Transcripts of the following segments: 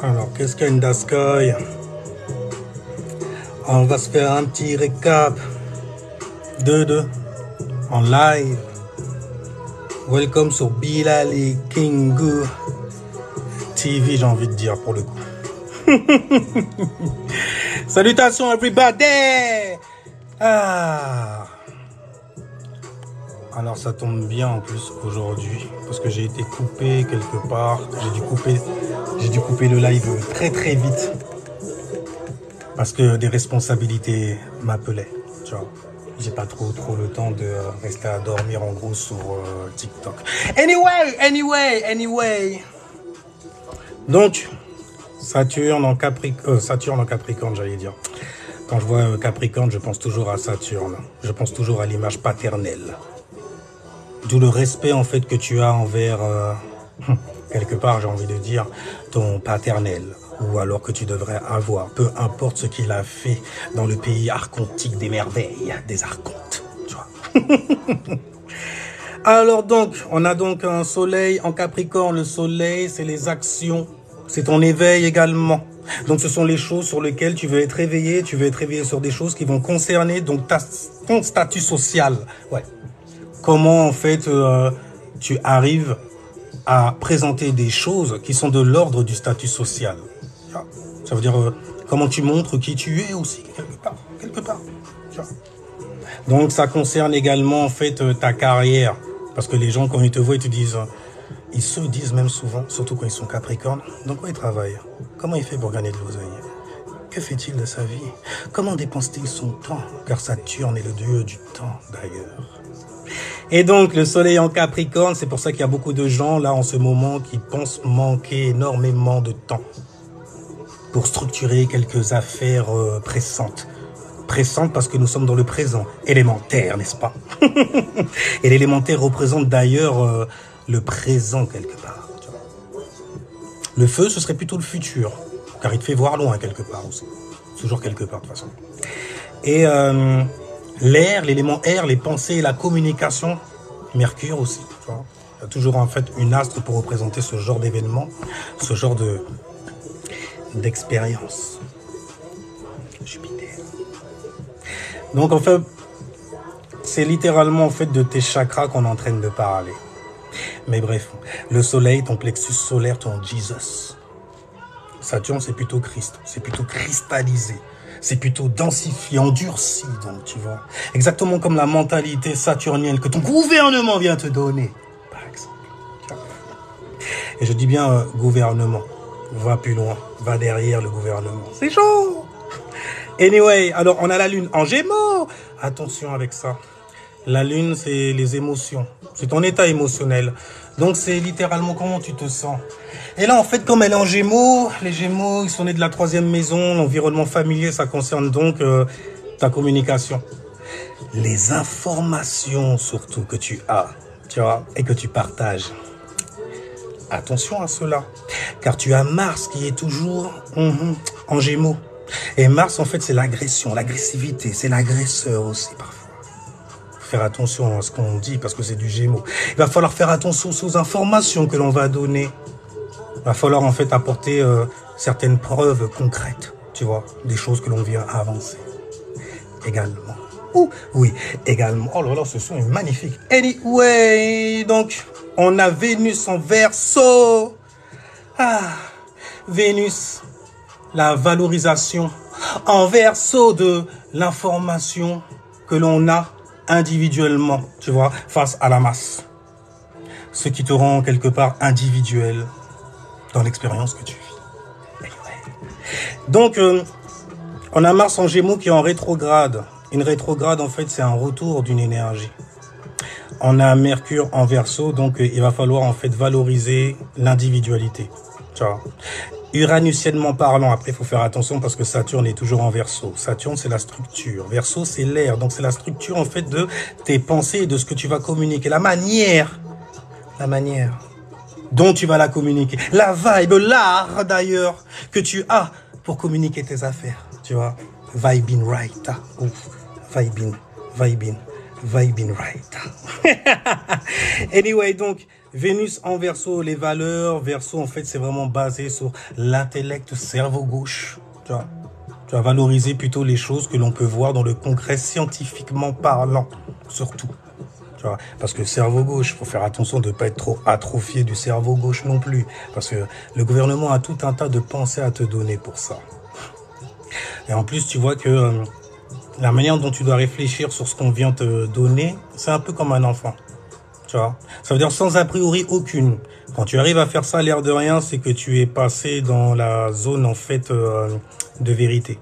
Alors, qu'est-ce qu'il y a in the sky? On va se faire un petit récap de en live. Welcome sur Bilali Kingu TV, j'ai envie de dire pour le coup. Salutations everybody. Alors ça tombe bien en plus aujourd'hui parce que j'ai été coupé quelque part. J'ai dû couper le live très vite parce que des responsabilités m'appelaient. Tu vois, j'ai pas trop le temps de rester à dormir en gros sur TikTok. Anyway. Donc Saturne en Capricorne, j'allais dire. Quand je vois Capricorne, je pense toujours à Saturne. Je pense toujours à l'image paternelle. D'où le respect en fait que tu as envers, quelque part j'ai envie de dire, ton paternel. Ou alors que tu devrais avoir, peu importe ce qu'il a fait dans le pays archontique des merveilles, des archontes. Tu vois. Alors donc, on a donc un soleil en Capricorne. Le soleil, c'est les actions. C'est ton éveil également. Donc ce sont les choses sur lesquelles tu veux être réveillé. Tu veux être réveillé sur des choses qui vont concerner donc ton statut social. Ouais. Comment en fait tu arrives à présenter des choses qui sont de l'ordre du statut social. Ça veut dire comment tu montres qui tu es aussi quelque part. Donc ça concerne également en fait ta carrière. Parce que les gens quand ils te voient ils te disent... Ils se disent même souvent, surtout quand ils sont capricornes, dans quoi ils travaillent? Comment il fait pour gagner de l'oseille? Que fait-il de sa vie? Comment dépense-t-il son temps? Car Saturne est le dieu du temps d'ailleurs. Et donc le soleil en Capricorne, c'est pour ça qu'il y a beaucoup de gens là en ce moment qui pensent manquer énormément de temps pour structurer quelques affaires pressantes. Pressantes parce que nous sommes dans le présent, élémentaire, n'est-ce pas? Et l'élémentaire représente d'ailleurs... le présent quelque part. Tu vois. Le feu, ce serait plutôt le futur, car il te fait voir loin quelque part aussi. Toujours quelque part de toute façon. Et l'air, l'élément air, les pensées et la communication, Mercure aussi. Tu vois. Il y a toujours en fait une astre pour représenter ce genre d'événement, ce genre d'expérience. Jupiter. Donc en fait, c'est littéralement en fait de tes chakras qu'on est en train de parler. Mais bref, le soleil, ton plexus solaire, ton Jesus. Saturne, c'est plutôt Christ, c'est plutôt cristallisé, c'est plutôt densifié, endurci, donc tu vois. Exactement comme la mentalité saturnienne que ton gouvernement vient te donner, par exemple. Et je dis bien gouvernement, va plus loin, va derrière le gouvernement. C'est chaud. Anyway, alors on a la lune en Gémeaux. Attention avec ça. La lune, c'est les émotions. C'est ton état émotionnel. Donc, c'est littéralement comment tu te sens. Et là, en fait, comme elle est en Gémeaux, les Gémeaux, ils sont nés de la 3e maison. L'environnement familier, ça concerne donc ta communication. Les informations, surtout, que tu as, tu vois, et que tu partages. Attention à cela. Car tu as Mars qui est toujours en Gémeaux. Et Mars, en fait, c'est l'agression, l'agressivité. C'est l'agresseur aussi, parfois. Faire attention à ce qu'on dit parce que c'est du Gémeaux. Il va falloir faire attention aux informations que l'on va donner. Il va falloir en fait apporter certaines preuves concrètes, tu vois, des choses que l'on vient avancer. Également. Oui, également. Oh là là, ce son est magnifique. Anyway, donc, on a Vénus en Verseau. Vénus, la valorisation en Verseau de l'information que l'on a individuellement, tu vois, face à la masse. Ce qui te rend quelque part individuel dans l'expérience que tu vis. Donc, on a Mars en Gémeaux qui est en rétrograde. Une rétrograde, en fait, c'est un retour d'une énergie. On a Mercure en Verseau, donc il va falloir en fait valoriser l'individualité. Tu vois. Uranusiennement parlant, après il faut faire attention parce que Saturne est toujours en Verseau. Saturne c'est la structure, Verseau c'est l'air, donc c'est la structure en fait de tes pensées et de ce que tu vas communiquer, la manière dont tu vas la communiquer, la vibe, l'art d'ailleurs que tu as pour communiquer tes affaires, tu vois, vibing right, vibing right. Anyway, donc Vénus en Verseau, les valeurs. Verseau, en fait, c'est vraiment basé sur l'intellect, cerveau gauche. Tu vois, tu vas valoriser plutôt les choses que l'on peut voir dans le concret, scientifiquement parlant, surtout. Tu vois, parce que le cerveau gauche, il faut faire attention de ne pas être trop atrophié du cerveau gauche non plus. Parce que le gouvernement a tout un tas de pensées à te donner pour ça. Et en plus, tu vois que la manière dont tu dois réfléchir sur ce qu'on vient te donner, c'est un peu comme un enfant. Tu vois, ça veut dire sans a priori aucune. Quand tu arrives à faire ça, l'air de rien, c'est que tu es passé dans la zone en fait de vérité.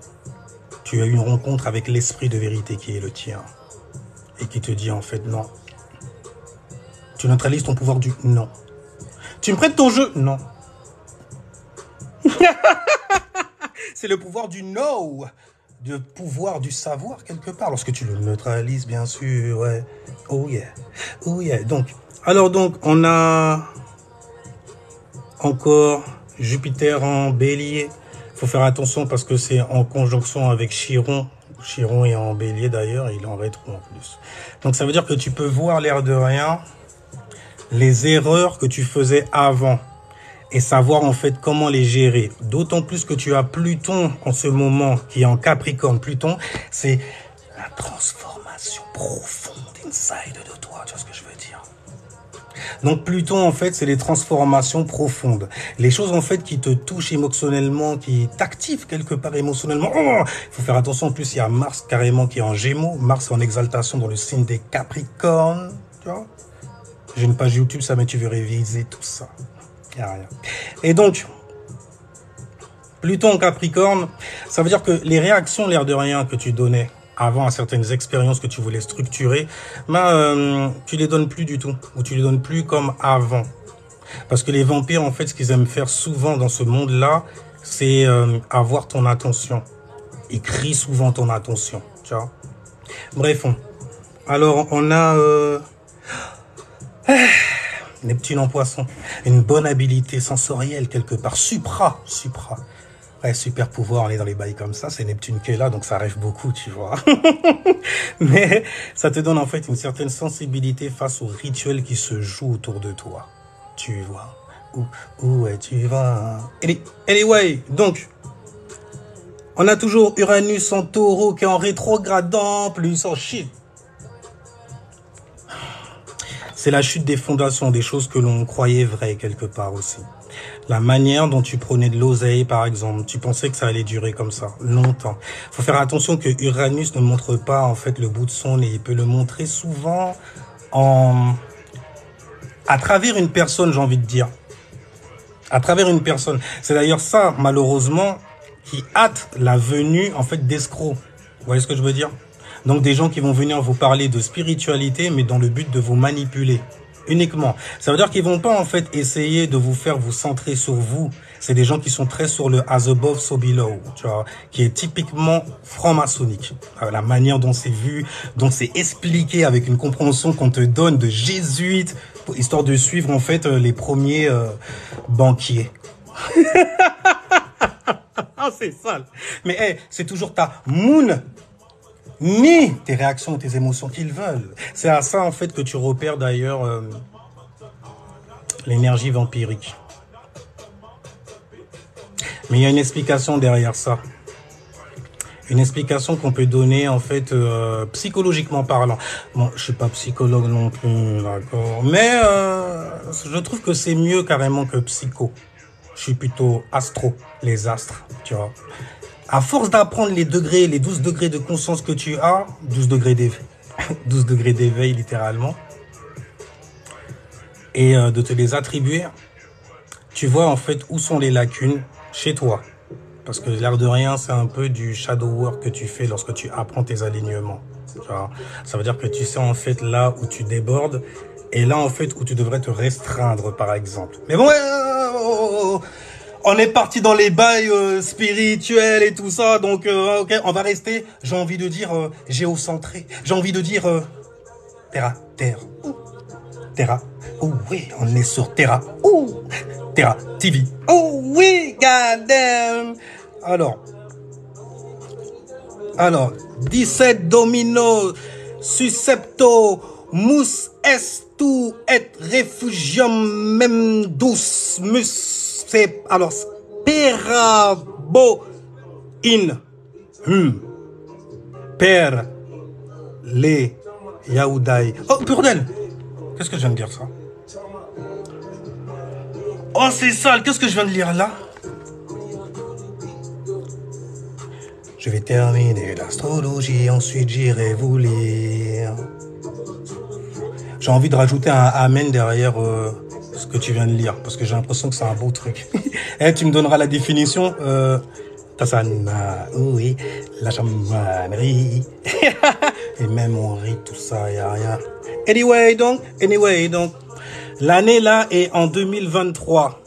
Tu as eu une rencontre avec l'esprit de vérité qui est le tien et qui te dit en fait non. Tu neutralises ton pouvoir du non. Tu me prêtes ton jeu? Non. C'est le pouvoir du no, le pouvoir du savoir quelque part. Lorsque tu le neutralises, bien sûr, ouais. Oh yeah, oh yeah. Donc, alors donc, on a encore Jupiter en Bélier. Faut faire attention parce que c'est en conjonction avec Chiron. Chiron est en Bélier d'ailleurs, il est en rétro en plus. Donc ça veut dire que tu peux voir l'air de rien les erreurs que tu faisais avant et savoir en fait comment les gérer. D'autant plus que tu as Pluton en ce moment qui est en Capricorne. Pluton, c'est la transformation profonde inside de toi, tu vois ce que je veux dire. Donc Pluton en fait c'est les transformations profondes, les choses en fait qui te touchent émotionnellement, qui t'activent quelque part émotionnellement. Oh, il faut faire attention, en plus il y a Mars carrément qui est en Gémeaux, Mars en exaltation dans le signe des Capricornes, tu vois. J'ai une page YouTube, ça, mais tu veux réviser tout ça. Y a rien. Et donc, Pluton en Capricorne, ça veut dire que les réactions, l'air de rien, que tu donnais avant à certaines expériences que tu voulais structurer, tu les donnes plus du tout, ou tu les donnes plus comme avant. Parce que les vampires, en fait, ce qu'ils aiment faire souvent dans ce monde-là, c'est avoir ton attention. Ils crient souvent ton attention, tu vois. Bref, alors on a... Neptune en Poisson, une bonne habilité sensorielle quelque part, supra. Ouais, super pouvoir, on est dans les bails comme ça, c'est Neptune qui est là, donc ça rêve beaucoup, tu vois. Mais ça te donne en fait une certaine sensibilité face aux rituels qui se jouent autour de toi, tu vois. Où tu vas. Anyway, donc, on a toujours Uranus en Taureau qui est en rétrogradant, plus en shit. C'est la chute des fondations, des choses que l'on croyait vraies quelque part aussi. La manière dont tu prenais de l'oseille, par exemple, tu pensais que ça allait durer comme ça, longtemps. Il faut faire attention que Uranus ne montre pas en fait le bout de son nez. Il peut le montrer souvent à travers une personne, j'ai envie de dire. À travers une personne. C'est d'ailleurs ça, malheureusement, qui hâte la venue en fait d'escrocs. Vous voyez ce que je veux dire? Donc des gens qui vont venir vous parler de spiritualité, mais dans le but de vous manipuler uniquement. Ça veut dire qu'ils vont pas en fait essayer de vous faire vous centrer sur vous. C'est des gens qui sont très sur le as above, so below, tu vois, qui est typiquement franc-maçonnique. La manière dont c'est vu, dont c'est expliqué avec une compréhension qu'on te donne de jésuite, histoire de suivre en fait les premiers banquiers. Ah, c'est sale. Mais hey, c'est toujours ta moon. Ni tes réactions et tes émotions qu'ils veulent. C'est à ça, en fait, que tu repères d'ailleurs l'énergie vampirique. Mais il y a une explication derrière ça. Une explication qu'on peut donner, en fait, psychologiquement parlant. Bon, je suis pas psychologue non plus, d'accord. Mais je trouve que c'est mieux carrément que psycho. Je suis plutôt astro, les astres, tu vois. À force d'apprendre les degrés, les 12 degrés de conscience que tu as, 12 degrés d'éveil, 12 degrés d'éveil littéralement, et de te les attribuer, tu vois en fait où sont les lacunes chez toi. Parce que l'air de rien, c'est un peu du shadow work que tu fais lorsque tu apprends tes alignements. Tu vois, ça veut dire que tu sais en fait là où tu débordes, et là en fait où tu devrais te restreindre par exemple. Mais bon, on est parti dans les bails spirituels et tout ça, donc ok, on va rester, j'ai envie de dire, géocentré. J'ai envie de dire, terre, Terra. Oh oui, on est sur Terra. Oh, Terra TV. Oh oui, goddamn. Alors, 17 domino, suscepto, mus est tout être réfugium même douce mus c'est alors perabo in père les yaoudai. Oh bordel, qu'est-ce que je viens de dire ça? Oh c'est sale, qu'est-ce que je viens de lire là? Je vais terminer l'astrologie, ensuite j'irai vous lire. J'ai envie de rajouter un amen derrière ce que tu viens de lire, parce que j'ai l'impression que c'est un beau truc. Eh, tu me donneras la définition Tassana, oui, la chamanerie. Et même on rit, tout ça, y a rien. Anyway, donc, l'année là est en 2023.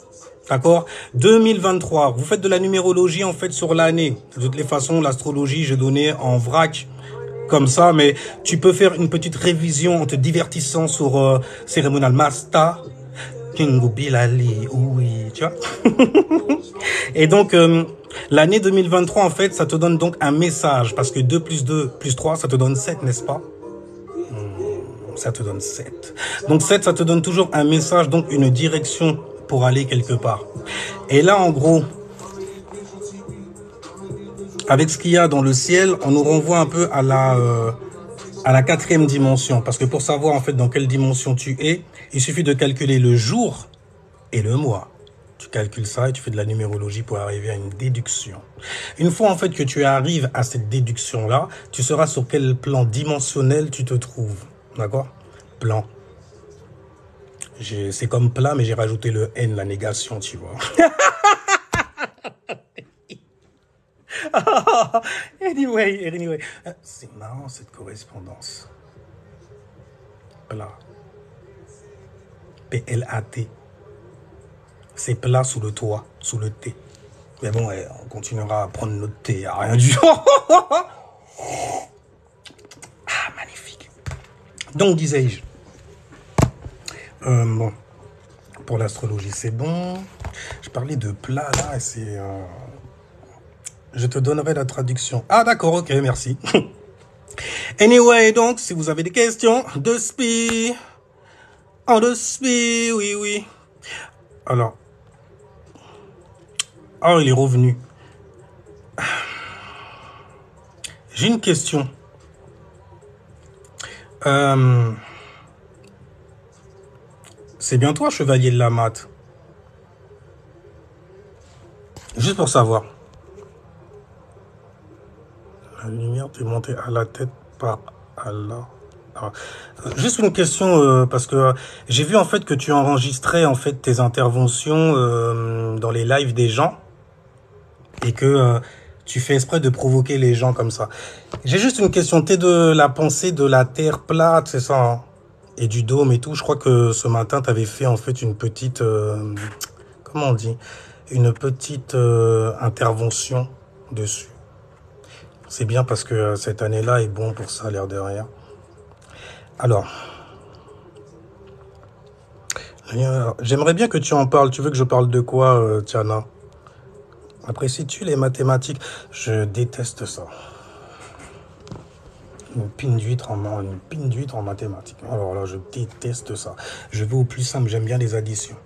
D'accord? 2023. Vous faites de la numérologie, en fait, sur l'année. De toutes les façons, l'astrologie, j'ai donné en vrac, comme ça, mais tu peux faire une petite révision en te divertissant sur Cérémonial Master, Kingu Bilali, oui, tu vois? Et donc, l'année 2023, en fait, ça te donne donc un message, parce que 2 plus 2 plus 3, ça te donne 7, n'est-ce pas? Ça te donne 7. Donc 7, ça te donne toujours un message, donc une direction pour aller quelque part. Et là, en gros, avec ce qu'il y a dans le ciel, on nous renvoie un peu à la 4e dimension. Parce que pour savoir en fait dans quelle dimension tu es, il suffit de calculer le jour et le mois. Tu calcules ça et tu fais de la numérologie pour arriver à une déduction. Une fois en fait que tu arrives à cette déduction-là, tu sauras sur quel plan dimensionnel tu te trouves. D'accord? Plan. C'est comme plat, mais j'ai rajouté le N, la négation, tu vois. Anyway. C'est marrant cette correspondance. Plat. P-L-A-T. C'est plat sous le toit, sous le thé. Mais bon, on continuera à prendre notre thé, à rien du genre. Ah, magnifique. Donc, disais-je. Bon, pour l'astrologie, c'est bon. Je parlais de plat, là, et c'est... Je te donnerai la traduction. Ah, d'accord, ok, merci. Anyway, donc, si vous avez des questions, de spi. En de spi, oui. Alors. Oh, il est revenu. J'ai une question. C'est bien toi, chevalier de la mat. Juste pour savoir. La lumière t'est montée à la tête par Allah. Ah. Juste une question, parce que j'ai vu en fait que tu enregistrais en fait tes interventions dans les lives des gens et que tu fais exprès de provoquer les gens comme ça. J'ai juste une question. T'es de la pensée de la terre plate, c'est ça, hein? Et du dôme et tout. Je crois que ce matin, tu avais fait en fait une petite... comment on dit? Une petite intervention dessus. C'est bien parce que cette année-là est bon pour ça, l'air de rien. Alors, j'aimerais bien que tu en parles. Tu veux que je parle de quoi, Tiana? Apprécies-tu les mathématiques? Je déteste ça. Une pine d'huître en mathématiques. Alors là, je déteste ça. Je vais au plus simple, j'aime bien les additions.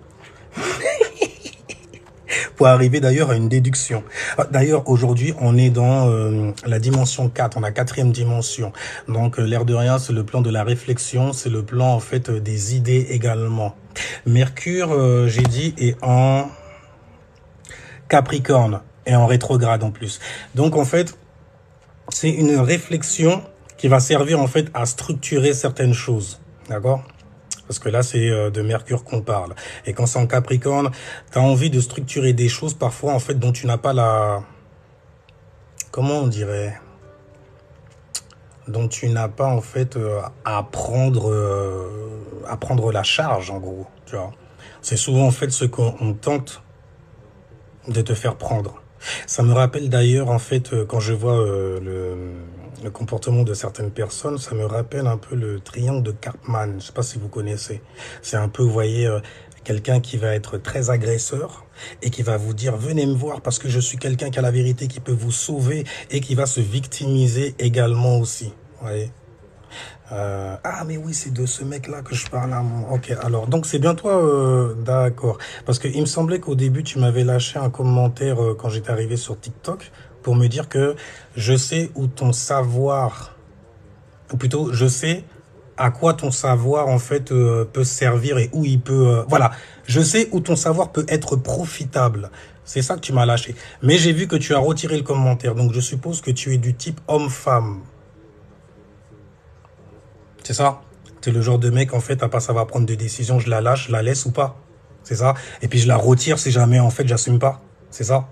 Pour arriver d'ailleurs à une déduction. D'ailleurs, aujourd'hui, on est dans la dimension 4, on a 4e dimension. Donc, l'air de rien, c'est le plan de la réflexion, c'est le plan, en fait, des idées également. Mercure, j'ai dit, est en Capricorne et en rétrograde en plus. Donc, en fait, c'est une réflexion qui va servir, en fait, à structurer certaines choses. D'accord ? Parce que là, c'est de Mercure qu'on parle. Et quand c'est en Capricorne, tu as envie de structurer des choses parfois, en fait, dont tu n'as pas la... Comment on dirait? Dont tu n'as pas, en fait, à prendre la charge, en gros. Tu vois. C'est souvent, en fait, ce qu'on tente de te faire prendre. Ça me rappelle d'ailleurs, en fait, quand je vois le comportement de certaines personnes, ça me rappelle un peu le triangle de Karpman. Je ne sais pas si vous connaissez. C'est un peu, vous voyez, quelqu'un qui va être très agresseur et qui va vous dire « Venez me voir parce que je suis quelqu'un qui a la vérité, qui peut vous sauver » et qui va se victimiser également aussi. Vous voyez ? Ah, mais oui, c'est de ce mec-là que je parle. Ok, alors, donc c'est bien toi, d'accord. Parce que il me semblait qu'au début, tu m'avais lâché un commentaire quand j'étais arrivé sur TikTok pour me dire que je sais où ton savoir, ou plutôt, je sais à quoi ton savoir, en fait, peut servir et où il peut... voilà, je sais où ton savoir peut être profitable. C'est ça que tu m'as lâché. Mais j'ai vu que tu as retiré le commentaire, donc je suppose que tu es du type homme-femme. C'est ça? T'es le genre de mec, en fait, à pas savoir prendre des décisions, je la lâche, je la laisse ou pas. C'est ça? Et puis je la retire si jamais, en fait, j'assume pas. C'est ça?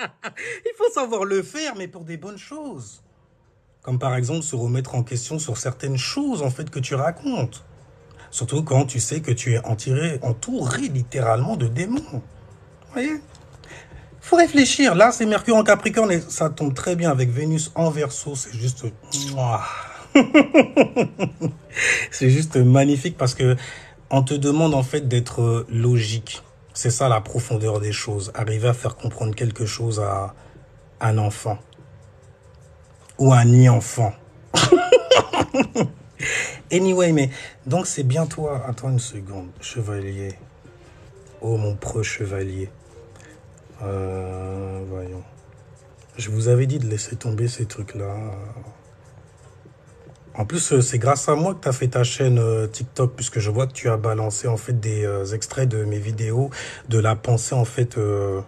Il faut savoir le faire, mais pour des bonnes choses. Comme par exemple se remettre en question sur certaines choses, en fait, que tu racontes. Surtout quand tu sais que tu es entouré littéralement de démons. Vous voyez? Faut réfléchir. Là, c'est Mercure en Capricorne et ça tombe très bien avec Vénus en Verseau. C'est juste... C'est juste magnifique parce que on te demande en fait d'être logique. C'est ça la profondeur des choses. Arriver à faire comprendre quelque chose à un enfant. Ou un ni-enfant. Anyway, mais donc c'est bien toi. Attends une seconde. Chevalier. Oh mon proche chevalier. Voyons. Je vous avais dit de laisser tomber ces trucs-là. En plus, c'est grâce à moi que tu as fait ta chaîne TikTok, puisque je vois que tu as balancé en fait des extraits de mes vidéos, de la pensée en fait, de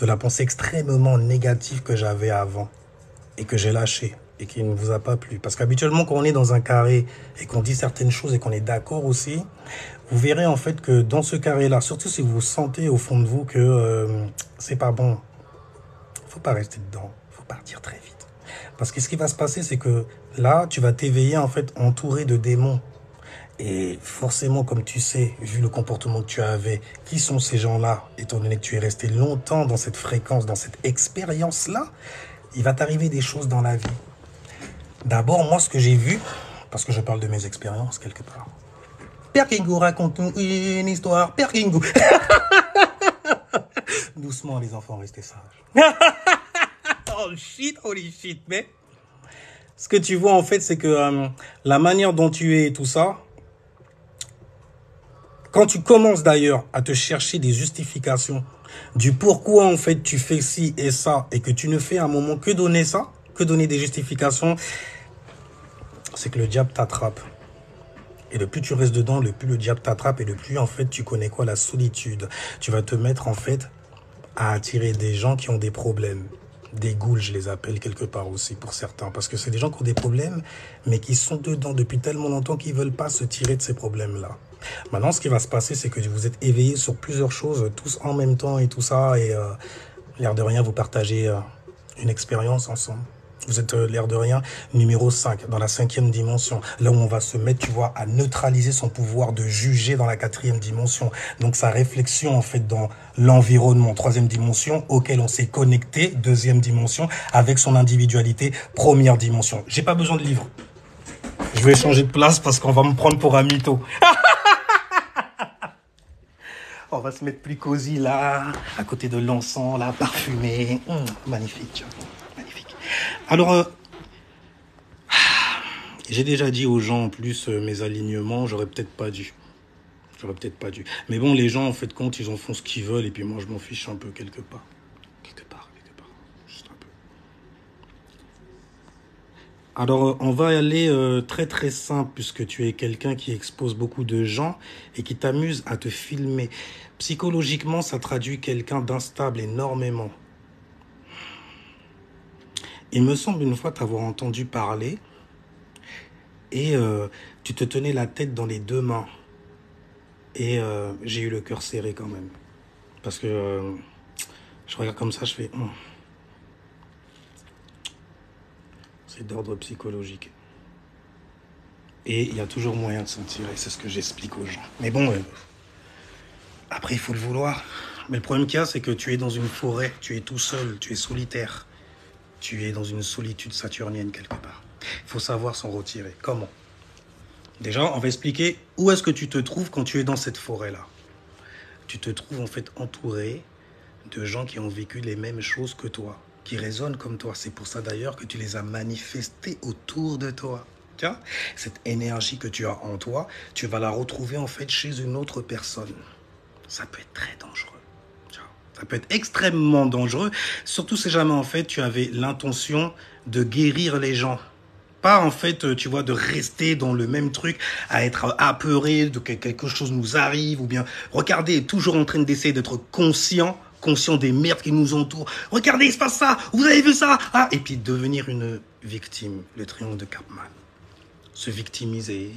la pensée extrêmement négative que j'avais avant et que j'ai lâché et qui ne vous a pas plu. Parce qu'habituellement, quand on est dans un carré et qu'on dit certaines choses et qu'on est d'accord aussi, vous verrez en fait que dans ce carré-là, surtout si vous sentez au fond de vous que c'est pas bon, faut pas rester dedans, faut partir très vite. Parce que ce qui va se passer, c'est que là, tu vas t'éveiller en fait entouré de démons. Et forcément, comme tu sais, vu le comportement que tu avais, qui sont ces gens-là, étant donné que tu es resté longtemps dans cette fréquence, dans cette expérience-là, il va t'arriver des choses dans la vie. D'abord, moi, ce que j'ai vu, parce que je parle de mes expériences quelque part. Père Kingo, raconte-nous une histoire. Père Kingo. Doucement, les enfants, restez sages. Oh shit, holy shit, mais... Ce que tu vois, en fait, c'est que la manière dont tu es et tout ça, quand tu commences d'ailleurs à te chercher des justifications du pourquoi, en fait, tu fais ci et ça, et que tu ne fais à un moment que donner ça, que donner des justifications, c'est que le diable t'attrape. Et le plus tu restes dedans, le plus le diable t'attrape et le plus, en fait, tu connais quoi? La solitude. Tu vas te mettre, en fait, à attirer des gens qui ont des problèmes. Des ghouls, je les appelle quelque part aussi pour certains. Parce que c'est des gens qui ont des problèmes, mais qui sont dedans depuis tellement longtemps qu'ils ne veulent pas se tirer de ces problèmes-là. Maintenant, ce qui va se passer, c'est que vous êtes éveillés sur plusieurs choses, tous en même temps et tout ça. Et l'air de rien, vous partagez une expérience ensemble. Vous êtes, l'air de rien, numéro 5, dans la 5e dimension. Là où on va se mettre, tu vois, à neutraliser son pouvoir de juger dans la 4e dimension. Donc, sa réflexion, en fait, dans l'environnement, 3e dimension, auquel on s'est connecté, 2e dimension, avec son individualité, 1re dimension. J'ai pas besoin de livre. Je vais changer de place parce qu'on va me prendre pour un mytho. On va se mettre plus cosy, là, à côté de l'encens, là, parfumé. Magnifique. Magnifique. Alors, j'ai déjà dit aux gens, en plus, mes alignements, j'aurais peut-être pas dû. J'aurais peut-être pas dû. Mais bon, les gens, en fait, compte, ils en font ce qu'ils veulent, et puis moi, je m'en fiche un peu quelque part. Quelque part. Juste un peu. Alors, on va aller très très simple, puisque tu es quelqu'un qui expose beaucoup de gens et qui t'amuse à te filmer. Psychologiquement, ça traduit quelqu'un d'instable énormément. Il me semble une fois t'avoir entendu parler et tu te tenais la tête dans les 2 mains. Et j'ai eu le cœur serré quand même. Parce que je regarde comme ça, je fais... C'est d'ordre psychologique. Et il y a toujours moyen de s'en tirer, c'est ce que j'explique aux gens. Mais bon, après il faut le vouloir. Mais le problème qu'il y a, c'est que tu es dans une forêt, tu es tout seul, tu es solitaire. Tu es dans une solitude saturnienne quelque part. Il faut savoir s'en retirer. Comment? Déjà, on va expliquer où est-ce que tu te trouves quand tu es dans cette forêt-là. Tu te trouves en fait entouré de gens qui ont vécu les mêmes choses que toi, qui résonnent comme toi. C'est pour ça d'ailleurs que tu les as manifestés autour de toi. Tu vois, cette énergie que tu as en toi, tu vas la retrouver en fait chez une autre personne. Ça peut être très dangereux. Tu vois, ça peut être extrêmement dangereux, surtout si jamais en fait tu avais l'intention de guérir les gens. Pas en fait, tu vois, de rester dans le même truc, à être apeuré de que quelque chose nous arrive, ou bien regarder, toujours en train d'essayer d'être conscient des merdes qui nous entourent. Regardez, il se passe ça, vous avez vu ça, ah, et puis devenir une victime, le triomphe de Cartman. Se victimiser,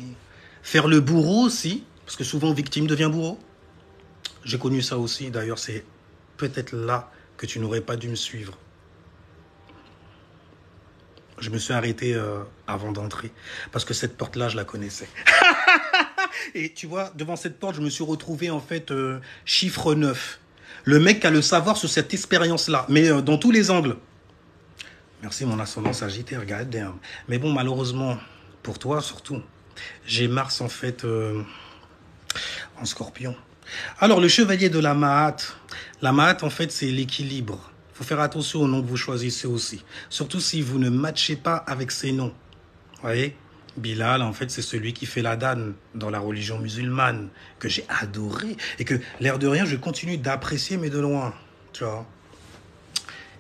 faire le bourreau aussi, parce que souvent victime devient bourreau. J'ai connu ça aussi, d'ailleurs c'est peut-être là que tu n'aurais pas dû me suivre. Je me suis arrêté avant d'entrer, parce que cette porte-là, je la connaissais. Et tu vois, devant cette porte, je me suis retrouvé en fait chiffre 9. Le mec qui a le savoir sur cette expérience-là, mais dans tous les angles. Merci mon ascendant Sagittaire, regarde damn. Mais bon, malheureusement, pour toi surtout, j'ai Mars en fait en Scorpion. Alors, le chevalier de la Mahat. La Mahat, en fait, c'est l'équilibre. Il faut faire attention au nom que vous choisissez aussi. Surtout si vous ne matchez pas avec ces noms. Vous voyez, Bilal, en fait, c'est celui qui fait la danne dans la religion musulmane, que j'ai adoré. Et que, l'air de rien, je continue d'apprécier, mais de loin. Tu vois.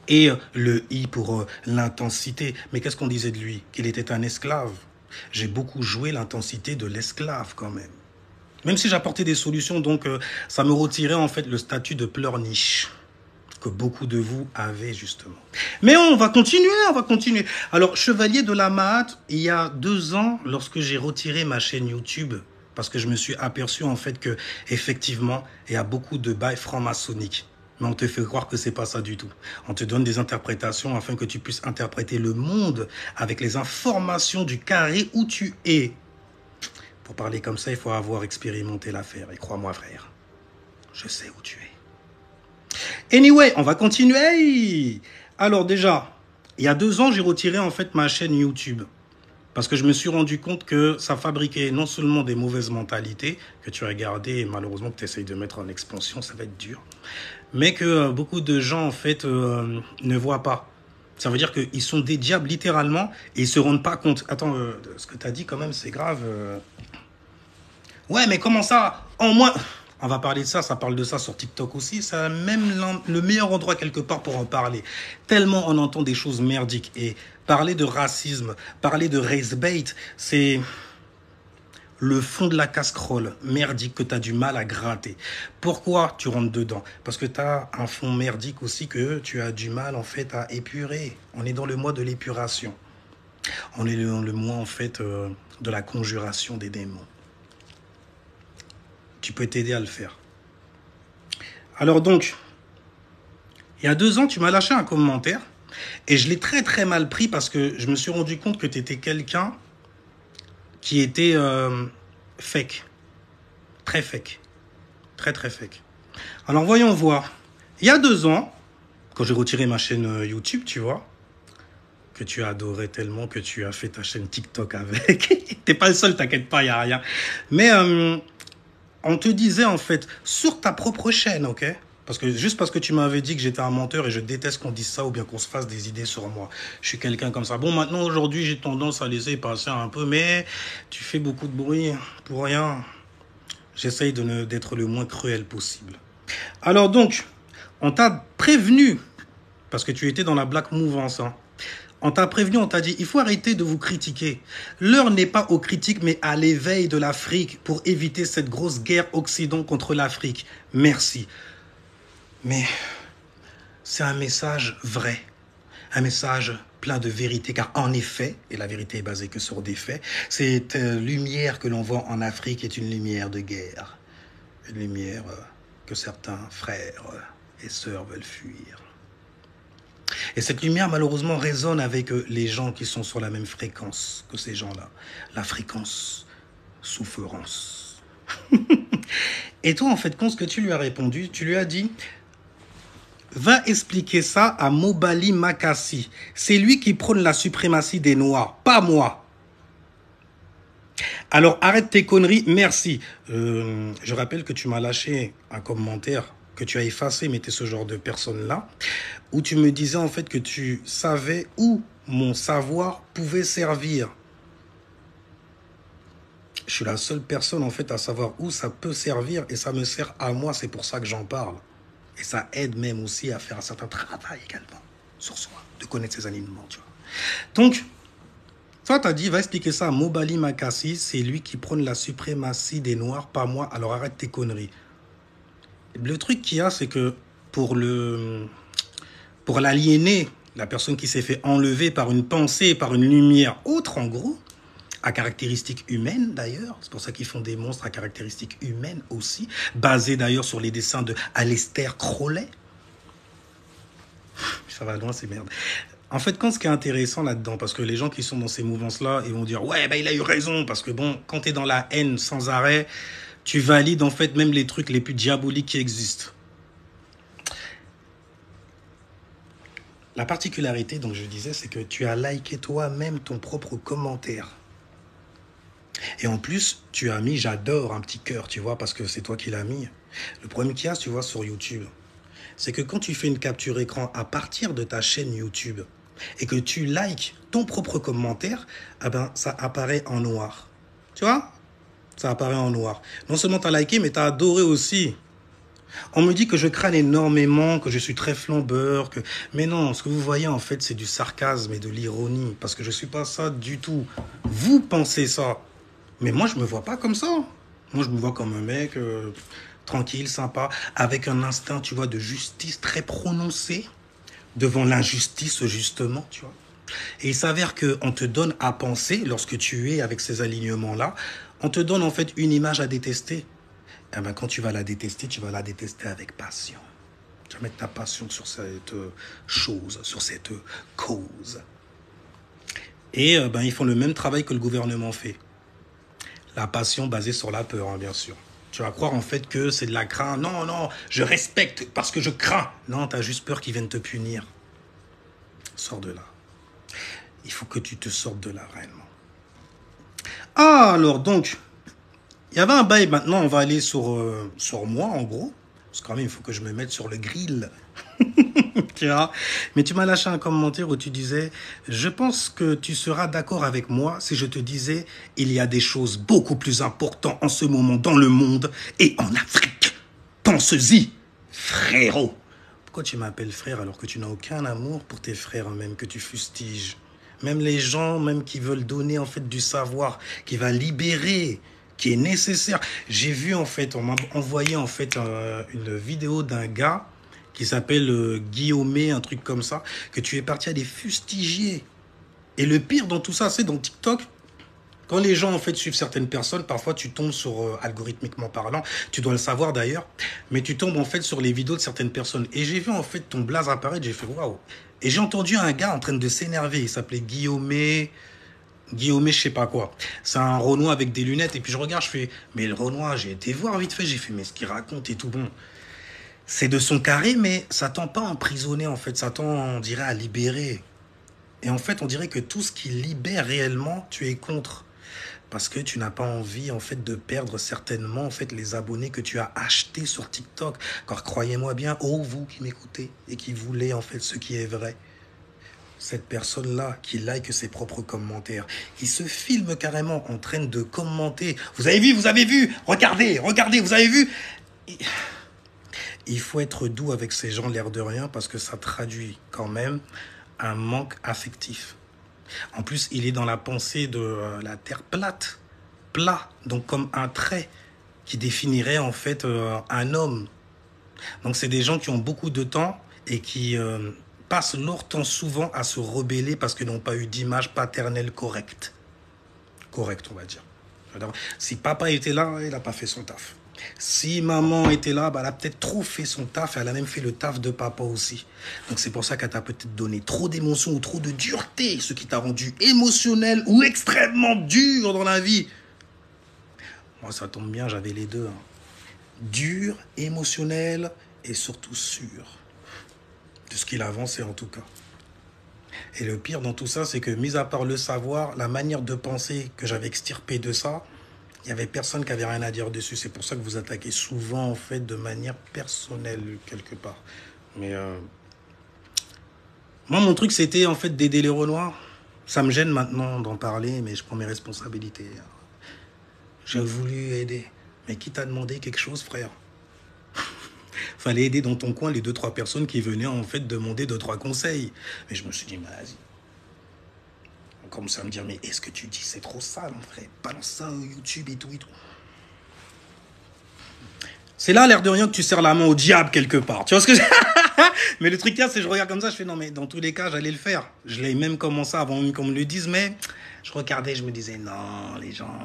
Et le I pour l'intensité. Mais qu'est-ce qu'on disait de lui? Qu'il était un esclave. J'ai beaucoup joué l'intensité de l'esclave, quand même. Même si j'apportais des solutions, donc ça me retirait en fait le statut de pleurniche que beaucoup de vous avez justement. Mais on va continuer, on va continuer. Alors, chevalier de la Mahat, il y a 2 ans, lorsque j'ai retiré ma chaîne YouTube, parce que je me suis aperçu en fait que effectivement, il y a beaucoup de bails franc-maçonniques. Mais on te fait croire que c'est pas ça du tout. On te donne des interprétations afin que tu puisses interpréter le monde avec les informations du carré où tu es. Pour parler comme ça, il faut avoir expérimenté l'affaire. Et crois-moi, frère, je sais où tu es. Anyway, on va continuer. Hey, alors déjà, il y a 2 ans, j'ai retiré en fait ma chaîne YouTube. Parce que je me suis rendu compte que ça fabriquait non seulement des mauvaises mentalités, que tu as gardées et malheureusement que tu essayes de mettre en expansion, ça va être dur. Mais que beaucoup de gens en fait ne voient pas. Ça veut dire qu'ils sont des diables littéralement et ils se rendent pas compte. Attends, ce que tu as dit quand même, c'est grave. Ouais, mais comment ça? En moins... On va parler de ça, ça parle de ça sur TikTok aussi. C'est même le meilleur endroit quelque part pour en parler. Tellement on entend des choses merdiques. Et parler de racisme, parler de race bait, c'est le fond de la casserole merdique que tu as du mal à gratter. Pourquoi tu rentres dedans? Parce que tu as un fond merdique aussi que tu as du mal en fait à épurer. On est dans le mois de l'épuration. On est dans le mois en fait de la conjuration des démons. Tu peux t'aider à le faire. Alors donc, il y a 2 ans, tu m'as lâché un commentaire et je l'ai très très mal pris parce que je me suis rendu compte que tu étais quelqu'un qui était fake. Très fake. Très très fake. Alors voyons voir. Il y a 2 ans, quand j'ai retiré ma chaîne YouTube, tu vois, que tu as adoré tellement que tu as fait ta chaîne TikTok avec. T'es pas le seul, t'inquiète pas, il n'y a rien. Mais... on te disait en fait, sur ta propre chaîne, ok? Parce que juste parce que tu m'avais dit que j'étais un menteur et je déteste qu'on dise ça ou bien qu'on se fasse des idées sur moi. Je suis quelqu'un comme ça. Bon, maintenant, aujourd'hui, j'ai tendance à laisser passer un peu, mais tu fais beaucoup de bruit pour rien. J'essaye d'être le moins cruel possible. Alors donc, on t'a prévenu, parce que tu étais dans la Black Mouvance, hein. On t'a prévenu, on t'a dit, il faut arrêter de vous critiquer. L'heure n'est pas aux critiques, mais à l'éveil de l'Afrique pour éviter cette grosse guerre Occident contre l'Afrique. Merci. Mais c'est un message vrai, un message plein de vérité, car en effet, et la vérité est basée que sur des faits, cette lumière que l'on voit en Afrique est une lumière de guerre, une lumière que certains frères et sœurs veulent fuir. Et cette lumière, malheureusement, résonne avec les gens qui sont sur la même fréquence que ces gens-là. La fréquence souffrance. Et toi, en fait, quand ce que tu lui as répondu, tu lui as dit, va expliquer ça à Mobali Makassi. C'est lui qui prône la suprématie des Noirs, pas moi. Alors, arrête tes conneries, merci. Je rappelle que tu m'as lâché un commentaire que tu as effacé, mais tu es ce genre de personne-là, où tu me disais en fait que tu savais où mon savoir pouvait servir. Je suis la seule personne en fait à savoir où ça peut servir et ça me sert à moi, c'est pour ça que j'en parle. Et ça aide même aussi à faire un certain travail également sur soi, de connaître ses alignements, tu vois. Donc, toi, tu as dit, va expliquer ça à Mobali Makassi, c'est lui qui prône la suprématie des Noirs, pas moi, alors arrête tes conneries. Le truc qu'il y a, c'est que pour l'aliéner, la personne qui s'est fait enlever par une pensée, par une lumière autre, en gros, à caractéristiques humaines d'ailleurs, c'est pour ça qu'ils font des monstres à caractéristiques humaines aussi, basés d'ailleurs sur les dessins de Aleister Crowley. Ça va loin, c'est merde. En fait, ce qui est intéressant là-dedans, parce que les gens qui sont dans ces mouvances-là, ils vont dire « Ouais, bah, il a eu raison », parce que bon, quand tu es dans la haine sans arrêt, tu valides en fait même les trucs les plus diaboliques qui existent. La particularité, donc je disais, c'est que tu as liké toi-même ton propre commentaire. Et en plus, tu as mis « j'adore » un petit cœur, tu vois, parce que c'est toi qui l'as mis. Le problème qu'il y a, tu vois, sur YouTube, c'est que quand tu fais une capture écran à partir de ta chaîne YouTube et que tu likes ton propre commentaire, eh ben, ça apparaît en noir. Tu vois? Ça apparaît en noir. Non seulement tu as liké, mais tu as adoré aussi. On me dit que je crâne énormément, que je suis très flambeur, que... Mais non, ce que vous voyez en fait, c'est du sarcasme et de l'ironie, parce que je ne suis pas ça du tout. Vous pensez ça. Mais moi, je me vois pas comme ça. Moi, je me vois comme un mec tranquille, sympa, avec un instinct, tu vois, de justice très prononcé devant l'injustice, justement, tu vois. Et il s'avère qu'on te donne à penser, lorsque tu es avec ces alignements-là, on te donne en fait une image à détester. Et ben, quand tu vas la détester, tu vas la détester avec passion. Tu vas mettre ta passion sur cette chose, sur cette cause. Et ben, ils font le même travail que le gouvernement fait. La passion basée sur la peur, hein, bien sûr. Tu vas croire en fait que c'est de la crainte. Non, non, je respecte parce que je crains. Non, tu as juste peur qu'ils viennent te punir. Sors de là. Il faut que tu te sortes de là, réellement. Ah, alors, donc, il y avait un bail. Maintenant, on va aller sur moi, en gros. Parce que quand même, il faut que je me mette sur le grill. Tu vois. Mais tu m'as lâché un commentaire où tu disais « Je pense que tu seras d'accord avec moi si je te disais il y a des choses beaucoup plus importantes en ce moment dans le monde et en Afrique. Pense-y, frérot. » Pourquoi tu m'appelles frère alors que tu n'as aucun amour pour tes frères, même que tu fustiges? Même les gens même qui veulent donner en fait du savoir, qui va libérer, qui est nécessaire. J'ai vu en fait, on m'a envoyé en fait une vidéo d'un gars qui s'appelle Guillaumé, un truc comme ça, que tu es parti à des fustigier. Et le pire dans tout ça, c'est dans TikTok, quand les gens en fait suivent certaines personnes, parfois tu tombes sur, algorithmiquement parlant, tu dois le savoir d'ailleurs, mais tu tombes en fait sur les vidéos de certaines personnes. Et j'ai vu en fait ton blaze apparaître, j'ai fait waouh. Et j'ai entendu un gars en train de s'énerver, il s'appelait Guillaumé, je sais pas quoi. C'est un Renoir avec des lunettes, et puis je regarde, je fais, mais le Renoir, j'ai été voir vite fait, j'ai fait, mais ce qu'il raconte et tout bon. C'est de son carré, mais ça tend pas à emprisonner, en fait. Ça tend, on dirait, à libérer. Et en fait, on dirait que tout ce qui libère réellement, tu es contre. Parce que tu n'as pas envie, en fait, de perdre certainement, en fait, les abonnés que tu as achetés sur TikTok. Car croyez-moi bien, oh, vous qui m'écoutez et qui voulez, en fait, ce qui est vrai. Cette personne-là qui like ses propres commentaires, qui se filme carrément en train de commenter. Vous avez vu, regardez, vous avez vu. Il faut être doux avec ces gens, l'air de rien, parce que ça traduit quand même un manque affectif. En plus, il est dans la pensée de la terre plate, plat, donc comme un trait qui définirait en fait un homme. Donc c'est des gens qui ont beaucoup de temps et qui passent leur temps souvent à se rebeller parce qu'ils n'ont pas eu d'image paternelle correcte. Correcte, on va dire. Si papa était là, il n'a pas fait son taf. Si maman était là, bah, elle a peut-être trop fait son taf, elle a même fait le taf de papa aussi. Donc c'est pour ça qu'elle t'a peut-être donné trop d'émotions ou trop de dureté, ce qui t'a rendu émotionnel ou extrêmement dur dans la vie. Moi, ça tombe bien, j'avais les deux. Hein. Dur, émotionnel et surtout sûr de ce qu'il avançait en tout cas. Et le pire dans tout ça, c'est que mis à part le savoir, la manière de penser que j'avais extirpé de ça, Il n'y avait personne qui avait rien à dire dessus. C'est pour ça que vous attaquez souvent, en fait, de manière personnelle, quelque part. Mais moi, mon truc, c'était, en fait, d'aider les Renois. Ça me gêne maintenant d'en parler, mais je prends mes responsabilités. J'ai voulu aider. Mais qui t'a demandé quelque chose, frère? Fallait aider dans ton coin les 2-3 personnes qui venaient, en fait, demander 2-3 conseils. Mais je me suis dit, vas-y. On commence à me dire, mais est-ce que tu dis c'est trop sale, mon frère? Balance ça au YouTube et tout et tout. C'est là, l'air de rien, que tu serres la main au diable quelque part. Tu vois ce que je... Mais le truc, c'est que je regarde comme ça, je fais non, mais dans tous les cas, j'allais le faire. Je l'ai même commencé avant même qu'on me le dise, mais je regardais, je me disais, non, les gens,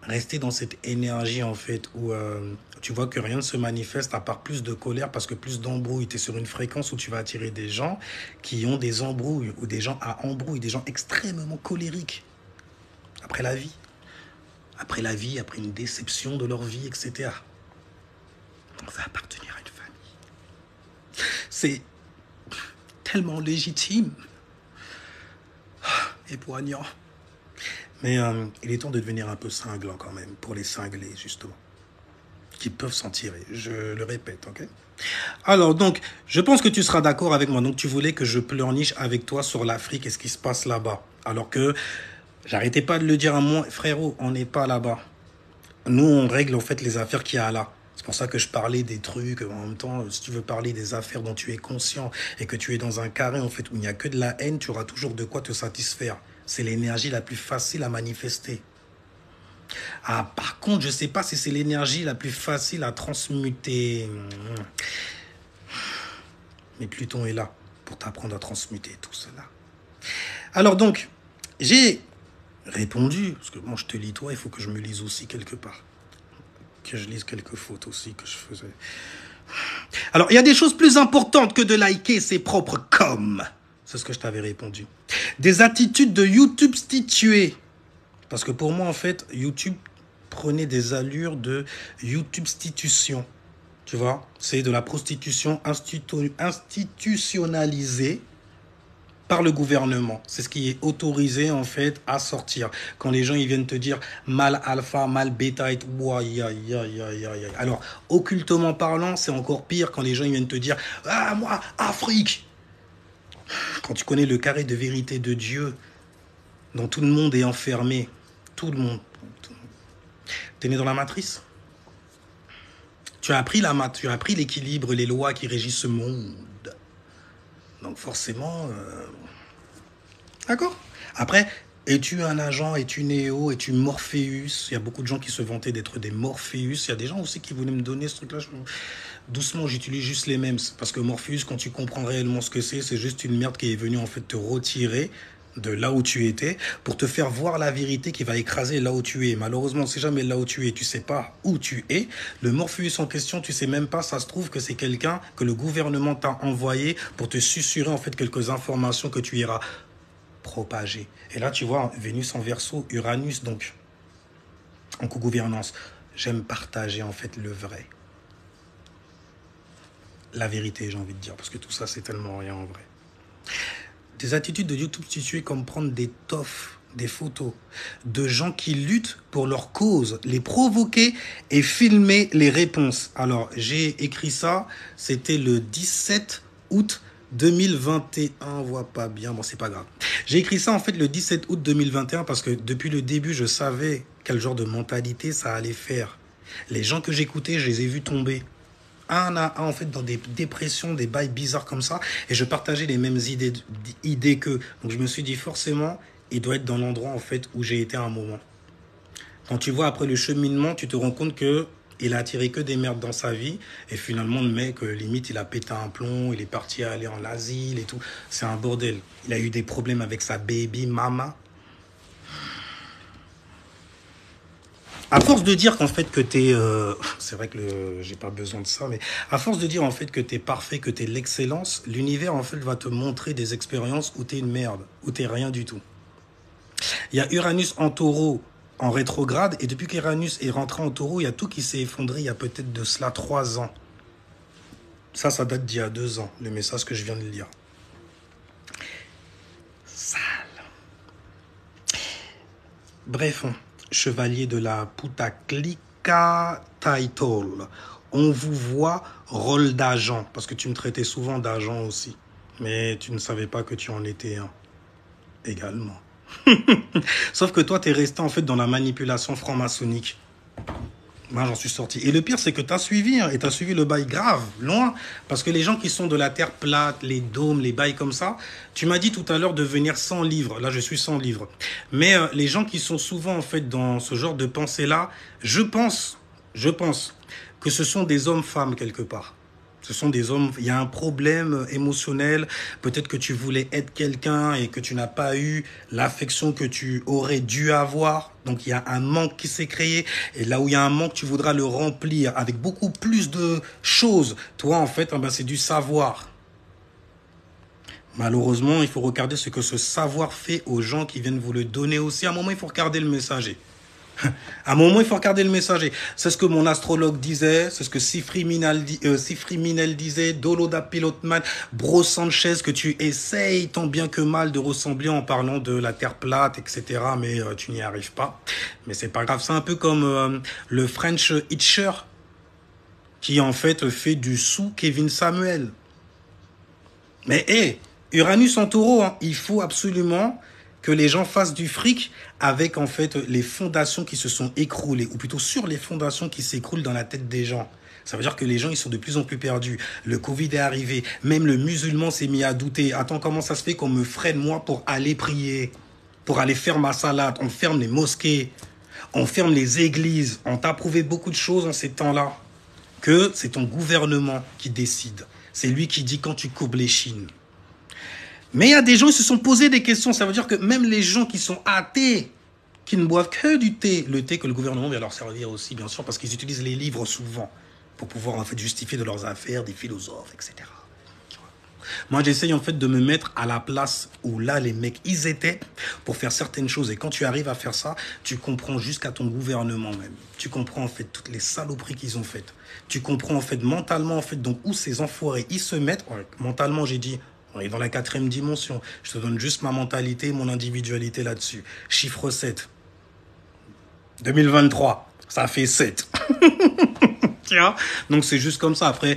rester dans cette énergie, en fait, où tu vois que rien ne se manifeste à part plus de colère, parce que plus d'embrouilles. Tu es sur une fréquence où tu vas attirer des gens qui ont des embrouilles, ou des gens à embrouille, des gens extrêmement colériques. Après la vie, après une déception de leur vie, etc. On va appartenir à une famille. C'est tellement légitime et poignant. Mais il est temps de devenir un peu cinglant quand même, pour les cinglés, justement, qui peuvent s'en tirer. Je le répète, ok? Alors, donc, je pense que tu seras d'accord avec moi. Donc, tu voulais que je pleurniche avec toi sur l'Afrique et ce qui se passe là-bas. Alors que j'arrêtais pas de le dire à moi, frérot, on n'est pas là-bas. Nous, on règle en fait les affaires qu'il y a là. C'est pour ça que je parlais des trucs. En même temps, si tu veux parler des affaires dont tu es conscient et que tu es dans un carré en fait où il n'y a que de la haine, tu auras toujours de quoi te satisfaire. C'est l'énergie la plus facile à manifester. Ah, par contre, je sais pas si c'est l'énergie la plus facile à transmuter. Mais Pluton est là pour t'apprendre à transmuter tout cela. Alors donc, j'ai répondu, parce que moi je te lis toi, il faut que je me lise aussi quelque part. Que je lise quelques fautes aussi que je faisais. Alors, il y a des choses plus importantes que de liker ses propres coms. C'est ce que je t'avais répondu. Des attitudes de YouTube substituées. Parce que pour moi, en fait, YouTube prenait des allures de YouTube stitution. Tu vois, c'est de la prostitution institutionnalisée par le gouvernement. C'est ce qui est autorisé, en fait, à sortir. Quand les gens, ils viennent te dire mal alpha, mal bêta et tout. Alors, occultement parlant, c'est encore pire quand les gens, ils viennent te dire ah, moi, Afrique. Quand tu connais le carré de vérité de Dieu, dont tout le monde est enfermé. Tout le monde. T'es né dans la matrice. Tu as appris l'équilibre, les lois qui régissent ce monde. Donc forcément... D'accord. Après, es-tu un agent, es-tu Néo, es-tu Morpheus? Il y a beaucoup de gens qui se vantaient d'être des Morpheus. Il y a des gens aussi qui voulaient me donner ce truc-là. Doucement, j'utilise juste les mêmes. Parce que Morpheus, quand tu comprends réellement ce que c'est juste une merde qui est venue en fait te retirer de là où tu étais pour te faire voir la vérité qui va écraser là où tu es. Malheureusement, si jamais là où tu es, tu sais pas où tu es. Le Morpheus en question, tu sais même pas, ça se trouve que c'est quelqu'un que le gouvernement t'a envoyé pour te susurrer en fait quelques informations que tu iras propager. Et là, tu vois, Vénus en Verseau, Uranus, donc, en co-gouvernance. J'aime partager, en fait, le vrai. La vérité, j'ai envie de dire, parce que tout ça, c'est tellement rien en vrai. Des attitudes de YouTube situées comme prendre des toffes, des photos de gens qui luttent pour leur cause, les provoquer et filmer les réponses. Alors, j'ai écrit ça, c'était le 17 août 2021, on voit pas bien, bon c'est pas grave. J'ai écrit ça en fait le 17 août 2021 parce que depuis le début, je savais quel genre de mentalité ça allait faire. Les gens que j'écoutais, je les ai vus tomber. Un à un, en fait, dans des dépressions, des bails bizarres comme ça. Et je partageais les mêmes idées qu'eux. Donc je me suis dit, forcément, il doit être dans l'endroit, en fait, où j'ai été à un moment. Quand tu vois après le cheminement, tu te rends compte que il a attiré que des merdes dans sa vie. Et finalement, le mec, limite, il a pété un plomb. Il est parti aller en asile et tout. C'est un bordel. Il a eu des problèmes avec sa baby mama. À force de dire qu'en fait que t'es... c'est vrai que j'ai pas besoin de ça, mais à force de dire en fait que t'es parfait, que t'es l'excellence, l'univers en fait va te montrer des expériences où t'es une merde, où t'es rien du tout. Il y a Uranus en taureau en rétrograde, et depuis qu'Uranus est rentré en taureau, il y a tout qui s'est effondré il y a peut-être de cela 3 ans. Ça date d'il y a 2 ans, le message que je viens de lire. Sale. Bref, chevalier de la Putaclica Title. On vous voit rôle d'agent, parce que tu me traitais souvent d'agent aussi. Mais tu ne savais pas que tu en étais un également. Sauf que toi, tu es resté en fait dans la manipulation franc-maçonnique. Moi, j'en suis sorti. Et le pire, c'est que tu as suivi, hein, et tu as suivi le bail grave, loin. Parce que les gens qui sont de la terre plate, les dômes, les bails comme ça, tu m'as dit tout à l'heure de venir sans livre. Là, je suis sans livre. Mais les gens qui sont souvent en fait dans ce genre de pensée-là, je pense que ce sont des hommes-femmes quelque part. Ce sont des hommes, il y a un problème émotionnel, peut-être que tu voulais être quelqu'un et que tu n'as pas eu l'affection que tu aurais dû avoir. Donc il y a un manque qui s'est créé et là où il y a un manque, tu voudras le remplir avec beaucoup plus de choses. Toi en fait, c'est du savoir. Malheureusement, il faut regarder ce que ce savoir fait aux gens qui viennent vous le donner aussi. À un moment, il faut regarder le messager. À un moment, il faut regarder le messager. C'est ce que mon astrologue disait, c'est ce que Sifri Minel disait, Doloda Pilotman, Bro Sanchez, que tu essayes tant bien que mal de ressembler en parlant de la terre plate, etc. Mais tu n'y arrives pas. Mais c'est pas grave. C'est un peu comme le French Hitcher, qui en fait fait du sous Kevin Samuel. Mais Uranus en taureau, hein, il faut absolument que les gens fassent du fric avec en fait les fondations qui se sont écroulées, ou plutôt sur les fondations qui s'écroulent dans la tête des gens. Ça veut dire que les gens, ils sont de plus en plus perdus. Le Covid est arrivé. Même le musulman s'est mis à douter. Attends, comment ça se fait qu'on me freine, moi, pour aller prier, pour aller faire ma salade? On ferme les mosquées, on ferme les églises. On t'a prouvé beaucoup de choses en ces temps-là. Que c'est ton gouvernement qui décide. C'est lui qui dit quand tu courbes les chines. Mais il y a des gens qui se sont posé des questions. Ça veut dire que même les gens qui sont athées, qui ne boivent que du thé, le thé que le gouvernement vient leur servir aussi, bien sûr, parce qu'ils utilisent les livres souvent pour pouvoir en fait justifier de leurs affaires, des philosophes, etc. Moi, j'essaye en fait de me mettre à la place où là, les mecs, ils étaient pour faire certaines choses. Et quand tu arrives à faire ça, tu comprends jusqu'à ton gouvernement même. Tu comprends en fait toutes les saloperies qu'ils ont faites. Tu comprends en fait mentalement en fait donc où ces enfoirés, ils se mettent. Mentalement, j'ai dit... On est dans la 4e dimension. Je te donne juste ma mentalité, mon individualité là-dessus. Chiffre 7. 2023. Ça fait 7. Tiens. Donc c'est juste comme ça. Après,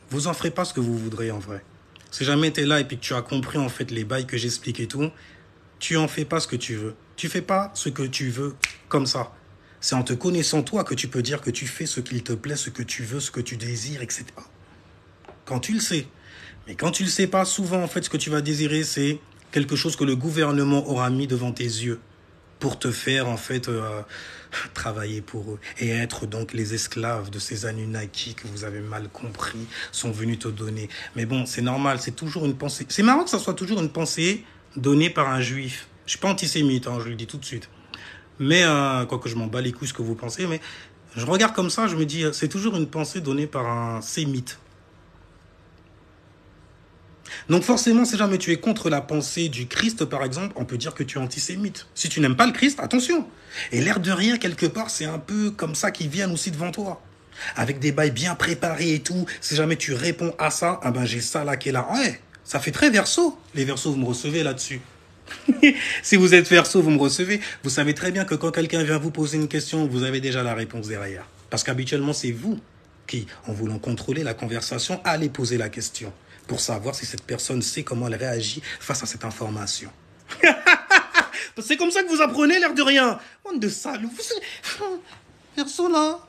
vous en ferez pas ce que vous voudrez en vrai. Si jamais tu es là et puis que tu as compris en fait les bails que j'explique et tout, tu en fais pas ce que tu veux. Tu fais pas ce que tu veux comme ça. C'est en te connaissant toi que tu peux dire que tu fais ce qu'il te plaît, ce que tu veux, ce que tu désires, etc. Quand tu le sais. Mais quand tu le sais pas, souvent, en fait, ce que tu vas désirer, c'est quelque chose que le gouvernement aura mis devant tes yeux pour te faire, en fait, travailler pour eux et être donc les esclaves de ces Anunnaki que vous avez mal compris, sont venus te donner. Mais bon, c'est normal, c'est toujours une pensée. C'est marrant que ça soit toujours une pensée donnée par un juif. Je suis pas antisémite, hein, je le dis tout de suite. Mais, quoique je m'en bats les couilles ce que vous pensez, mais je regarde comme ça, je me dis, c'est toujours une pensée donnée par un sémite. Donc forcément, si jamais tu es contre la pensée du Christ, par exemple, on peut dire que tu es antisémite. Si tu n'aimes pas le Christ, attention. Et l'air de rien, quelque part, c'est un peu comme ça qu'ils viennent aussi devant toi. Avec des bails bien préparés et tout. Si jamais tu réponds à ça, ah ben j'ai ça là qui est là. Ouais, ça fait très Verseau. Les Verseaux, vous me recevez là-dessus. Si vous êtes Verseau, vous me recevez. Vous savez très bien que quand quelqu'un vient vous poser une question, vous avez déjà la réponse derrière. Parce qu'habituellement, c'est vous qui, en voulant contrôler la conversation, allez poser la question pour savoir si cette personne sait comment elle réagit face à cette information. C'est comme ça que vous apprenez, l'air de rien. Bande de salauds. Verseau là.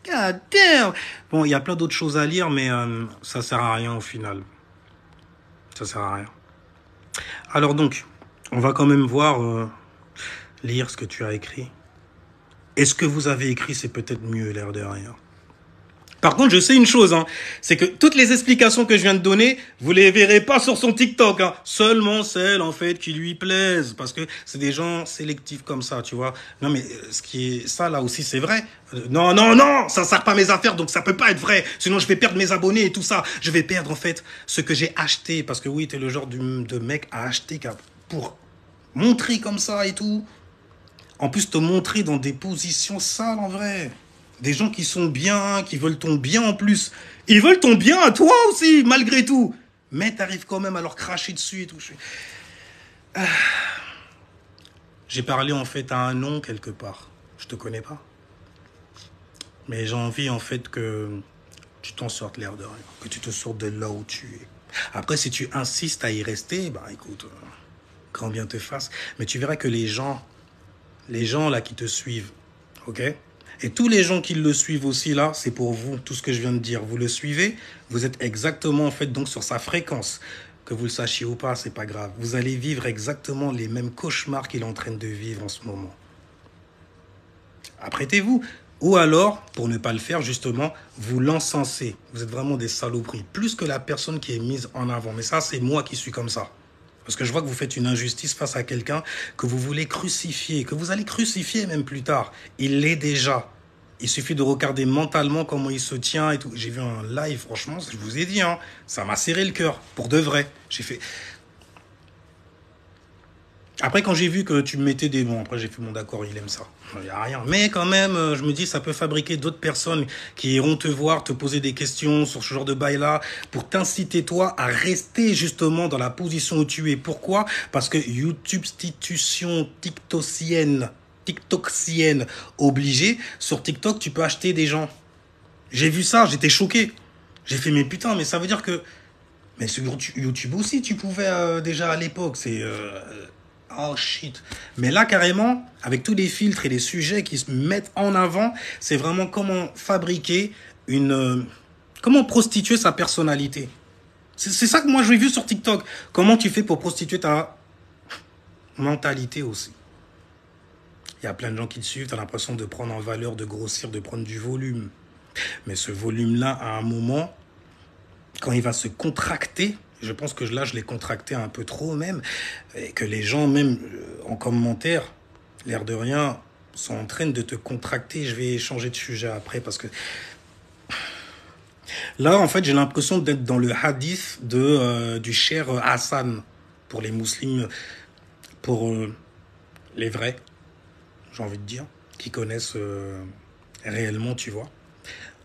God damn. Bon, il y a plein d'autres choses à lire, mais ça sert à rien au final. Ça sert à rien. Alors donc, on va quand même voir, lire ce que tu as écrit. Et ce que vous avez écrit, c'est peut-être mieux, l'air de rien. Par contre, je sais une chose, hein, c'est que toutes les explications que je viens de donner, vous les verrez pas sur son TikTok, hein, seulement celles, en fait, qui lui plaisent, parce que c'est des gens sélectifs comme ça, tu vois. Non, mais ce qui est ça, là aussi, c'est vrai. Non, non, non, ça sert pas à mes affaires, donc ça peut pas être vrai. Sinon, je vais perdre mes abonnés et tout ça. Je vais perdre, en fait, ce que j'ai acheté, parce que oui, t'es le genre de mec à acheter pour montrer comme ça et tout. En plus, te montrer dans des positions sales, en vrai. Des gens qui sont bien, qui veulent ton bien en plus. Ils veulent ton bien à toi aussi, malgré tout. Mais t'arrives quand même à leur cracher dessus et tout. J'ai parlé en fait à un nom quelque part. Je te connais pas. Mais j'ai envie en fait que tu t'en sortes l'air de rien. Que tu te sortes de là où tu es. Après, si tu insistes à y rester, bah écoute, grand bien te fasse. Mais tu verras que les gens là qui te suivent, ok? Et tous les gens qui le suivent aussi là, c'est pour vous, tout ce que je viens de dire. Vous le suivez, vous êtes exactement en fait donc sur sa fréquence. Que vous le sachiez ou pas, c'est pas grave. Vous allez vivre exactement les mêmes cauchemars qu'il est en train de vivre en ce moment. Apprêtez-vous. Ou alors, pour ne pas le faire, justement, vous l'encensez. Vous êtes vraiment des saloperies. Plus que la personne qui est mise en avant. Mais ça, c'est moi qui suis comme ça. Parce que je vois que vous faites une injustice face à quelqu'un que vous voulez crucifier, que vous allez crucifier même plus tard. Il l'est déjà. Il suffit de regarder mentalement comment il se tient et tout. J'ai vu un live, franchement, je vous ai dit, hein, ça m'a serré le cœur, pour de vrai. J'ai fait... Après, quand j'ai vu que tu me mettais des... Bon, après, j'ai fait mon d'accord, il aime ça. Il n'y a rien. Mais quand même, je me dis, ça peut fabriquer d'autres personnes qui iront te voir, te poser des questions sur ce genre de bail-là, pour t'inciter, toi, à rester justement dans la position où tu es. Pourquoi? Parce que YouTube-stitution TikToksienne obligée, sur TikTok, tu peux acheter des gens. J'ai vu ça, j'étais choqué. J'ai fait, mais putain, mais ça veut dire que... Mais sur YouTube aussi, tu pouvais déjà à l'époque, c'est... Oh shit. Mais là, carrément, avec tous les filtres et les sujets qui se mettent en avant, c'est vraiment comment fabriquer une... comment prostituer sa personnalité. C'est ça que moi, j'ai vu sur TikTok. Comment tu fais pour prostituer ta mentalité aussi. Il y a plein de gens qui te suivent, tu as l'impression de prendre en valeur, de grossir, de prendre du volume. Mais ce volume-là, à un moment, quand il va se contracter, je pense que là, je l'ai contracté un peu trop même, et que les gens, même en commentaire, l'air de rien, sont en train de te contracter. Je vais changer de sujet après parce que là, en fait, j'ai l'impression d'être dans le hadith du cher Hassan pour les musulmans, pour les vrais, j'ai envie de dire, qui connaissent réellement, tu vois.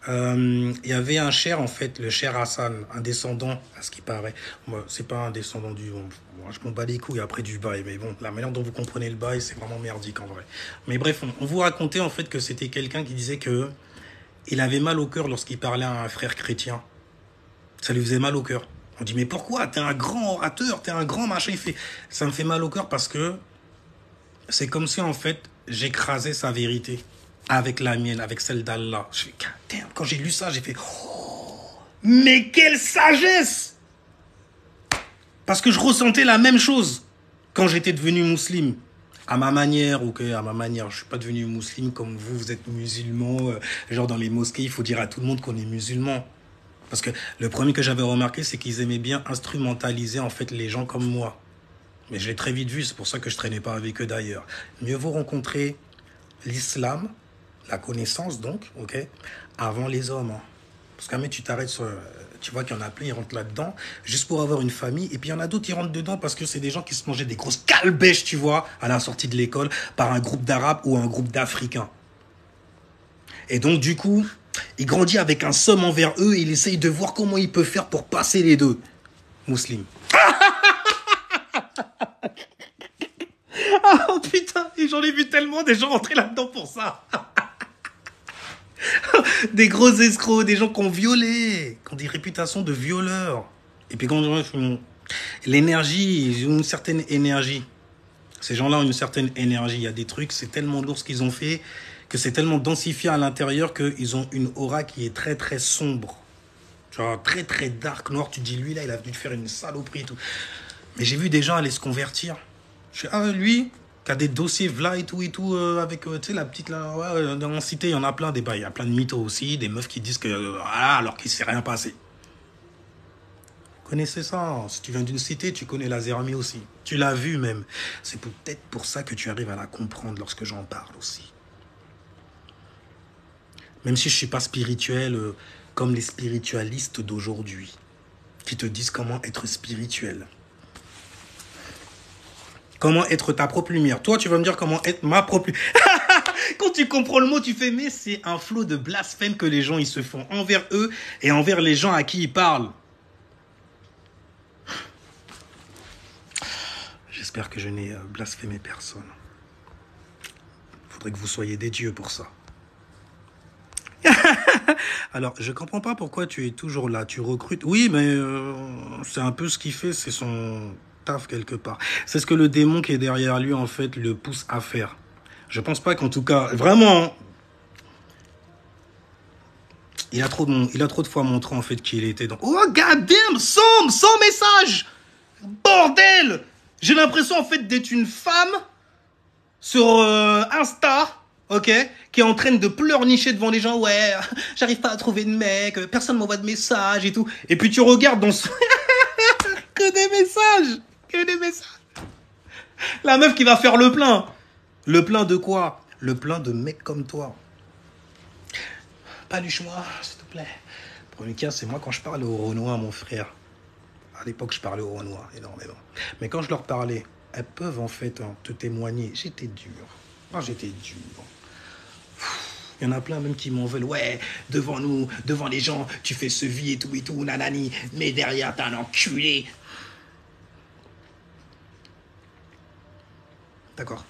Il y avait un cher, en fait, le cher Hassan, un descendant, à ce qui paraît. Moi, c'est pas un descendant du... Moi, je m'en bats les couilles après du bail, mais bon, la manière dont vous comprenez le bail, c'est vraiment merdique, en vrai. Mais bref, on vous racontait, en fait, que c'était quelqu'un qui disait que il avait mal au cœur lorsqu'il parlait à un frère chrétien. Ça lui faisait mal au cœur. On dit, mais pourquoi? T'es un grand orateur, t'es un grand machin. Il fait, ça me fait mal au cœur parce que c'est comme si, en fait, j'écrasais sa vérité avec la mienne, avec celle d'Allah. Je fais, quand j'ai lu ça, j'ai fait, oh, mais quelle sagesse! Parce que je ressentais la même chose quand j'étais devenu musulman. À ma manière, ok, à ma manière. Je suis pas devenu musulman comme vous, vous êtes musulman. Genre dans les mosquées, il faut dire à tout le monde qu'on est musulman. Parce que le premier que j'avais remarqué, c'est qu'ils aimaient bien instrumentaliser en fait les gens comme moi. Mais je l'ai très vite vu, c'est pour ça que je traînais pas avec eux d'ailleurs. Mieux vaut rencontrer l'islam, la connaissance donc, ok, avant les hommes. Hein. Parce que tu t'arrêtes sur... Tu vois qu'il y en a plein, ils rentrent là-dedans, juste pour avoir une famille. Et puis il y en a d'autres qui rentrent dedans parce que c'est des gens qui se mangeaient des grosses calbèches, tu vois, à la sortie de l'école, par un groupe d'Arabes ou un groupe d'Africains. Et donc, du coup, il grandit avec un somme envers eux et il essaye de voir comment il peut faire pour passer les deux. Musulman. Oh putain, et j'en ai vu tellement des gens rentrer là-dedans pour ça. Des gros escrocs, des gens qui ont violé, qui ont des réputations de violeurs. Et puis quand l'énergie, ils ont une certaine énergie. Ces gens-là ont une certaine énergie. Il y a des trucs, c'est tellement lourd ce qu'ils ont fait, que c'est tellement densifié à l'intérieur qu'ils ont une aura qui est très très sombre. Genre très très dark, noir. Tu te dis, lui là, il a venu te faire une saloperie et tout. Mais j'ai vu des gens aller se convertir. Je suis, ah, lui, qui a des dossiers v'là et tout, avec, tu sais, la petite, là, ouais, dans la cité, il y en a plein, il y a plein de mythos aussi, des meufs qui disent que, ah, alors qu'il ne s'est rien passé. Vous connaissez ça, si tu viens d'une cité, tu connais la Zermie aussi. Tu l'as vu même. C'est peut-être pour ça que tu arrives à la comprendre lorsque j'en parle aussi. Même si je ne suis pas spirituel comme les spiritualistes d'aujourd'hui, qui te disent comment être spirituel. Comment être ta propre lumière. Toi, tu vas me dire comment être ma propre lumière. Quand tu comprends le mot, tu fais, mais c'est un flot de blasphème que les gens ils se font envers eux et envers les gens à qui ils parlent. J'espère que je n'ai blasphémé personne. Il faudrait que vous soyez des dieux pour ça. Alors, je comprends pas pourquoi tu es toujours là. Tu recrutes. Oui, mais c'est un peu ce qu'il fait. C'est son taf quelque part. C'est ce que le démon qui est derrière lui, en fait, le pousse à faire. Je pense pas qu'en tout cas, vraiment, il a trop de fois montré, en fait, qu'il était dans... Oh, goddamn, son message. Bordel. J'ai l'impression, en fait, d'être une femme sur Insta, ok, qui est en train de pleurnicher devant les gens. Ouais, j'arrive pas à trouver de mec, personne m'envoie de messages et tout. Et puis tu regardes dans son... que des messages. La meuf qui va faire le plein. Le plein de quoi? Le plein de mecs comme toi. Paluche-moi, s'il te plaît. Pour Lucas, c'est moi quand je parle aux Renois, mon frère. À l'époque, je parlais aux Renois énormément. Mais quand je leur parlais, elles peuvent en fait te témoigner. J'étais dur. J'étais dur. Il y en a plein même qui m'en veulent. Ouais, devant nous, devant les gens, tu fais ce vie et tout, nanani. Mais derrière, t'es un enculé. D'accord.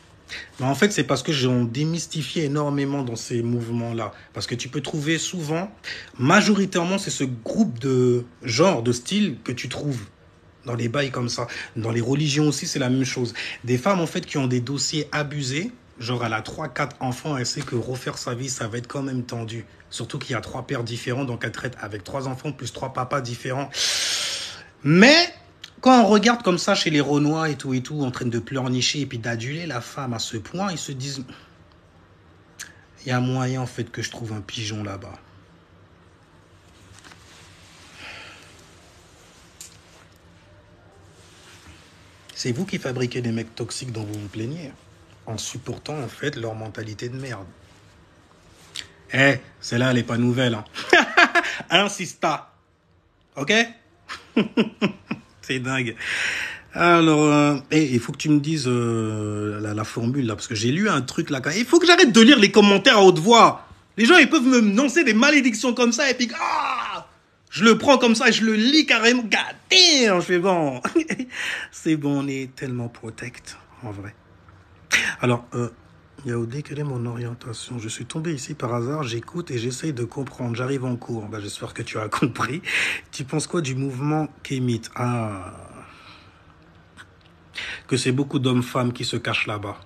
Mais en fait, c'est parce que j'en démystifié énormément dans ces mouvements-là. Parce que tu peux trouver souvent, majoritairement, c'est ce groupe de genre, de style que tu trouves dans les bails comme ça. Dans les religions aussi, c'est la même chose. Des femmes, en fait, qui ont des dossiers abusés, genre elle a 3-4 enfants, elle sait que refaire sa vie, ça va être quand même tendu. Surtout qu'il y a 3 pères différents, donc elle traite avec 3 enfants plus 3 papas différents. Mais... quand on regarde comme ça chez les Renois et tout, en train de pleurnicher et puis d'aduler la femme à ce point, ils se disent, il y a moyen en fait que je trouve un pigeon là-bas. C'est vous qui fabriquez des mecs toxiques dont vous vous plaignez, en supportant en fait leur mentalité de merde. Eh, celle-là, elle n'est pas nouvelle. Hein. Insista. Ok? C'est dingue. Alors, il faut que tu me dises la formule, là, parce que j'ai lu un truc, là. Il faut que j'arrête de lire les commentaires à haute voix. Les gens, ils peuvent me lancer des malédictions comme ça, et puis, je le prends comme ça, et je le lis carrément. God damn, je fais bon. C'est bon, on est tellement protect, en vrai. Alors, Yaoudé, quelle est mon orientation? Je suis tombé ici par hasard, j'écoute et j'essaye de comprendre. J'arrive en cours. Bah, j'espère que tu as compris. Tu penses quoi du mouvement Kémite? Que c'est beaucoup d'hommes-femmes qui se cachent là-bas.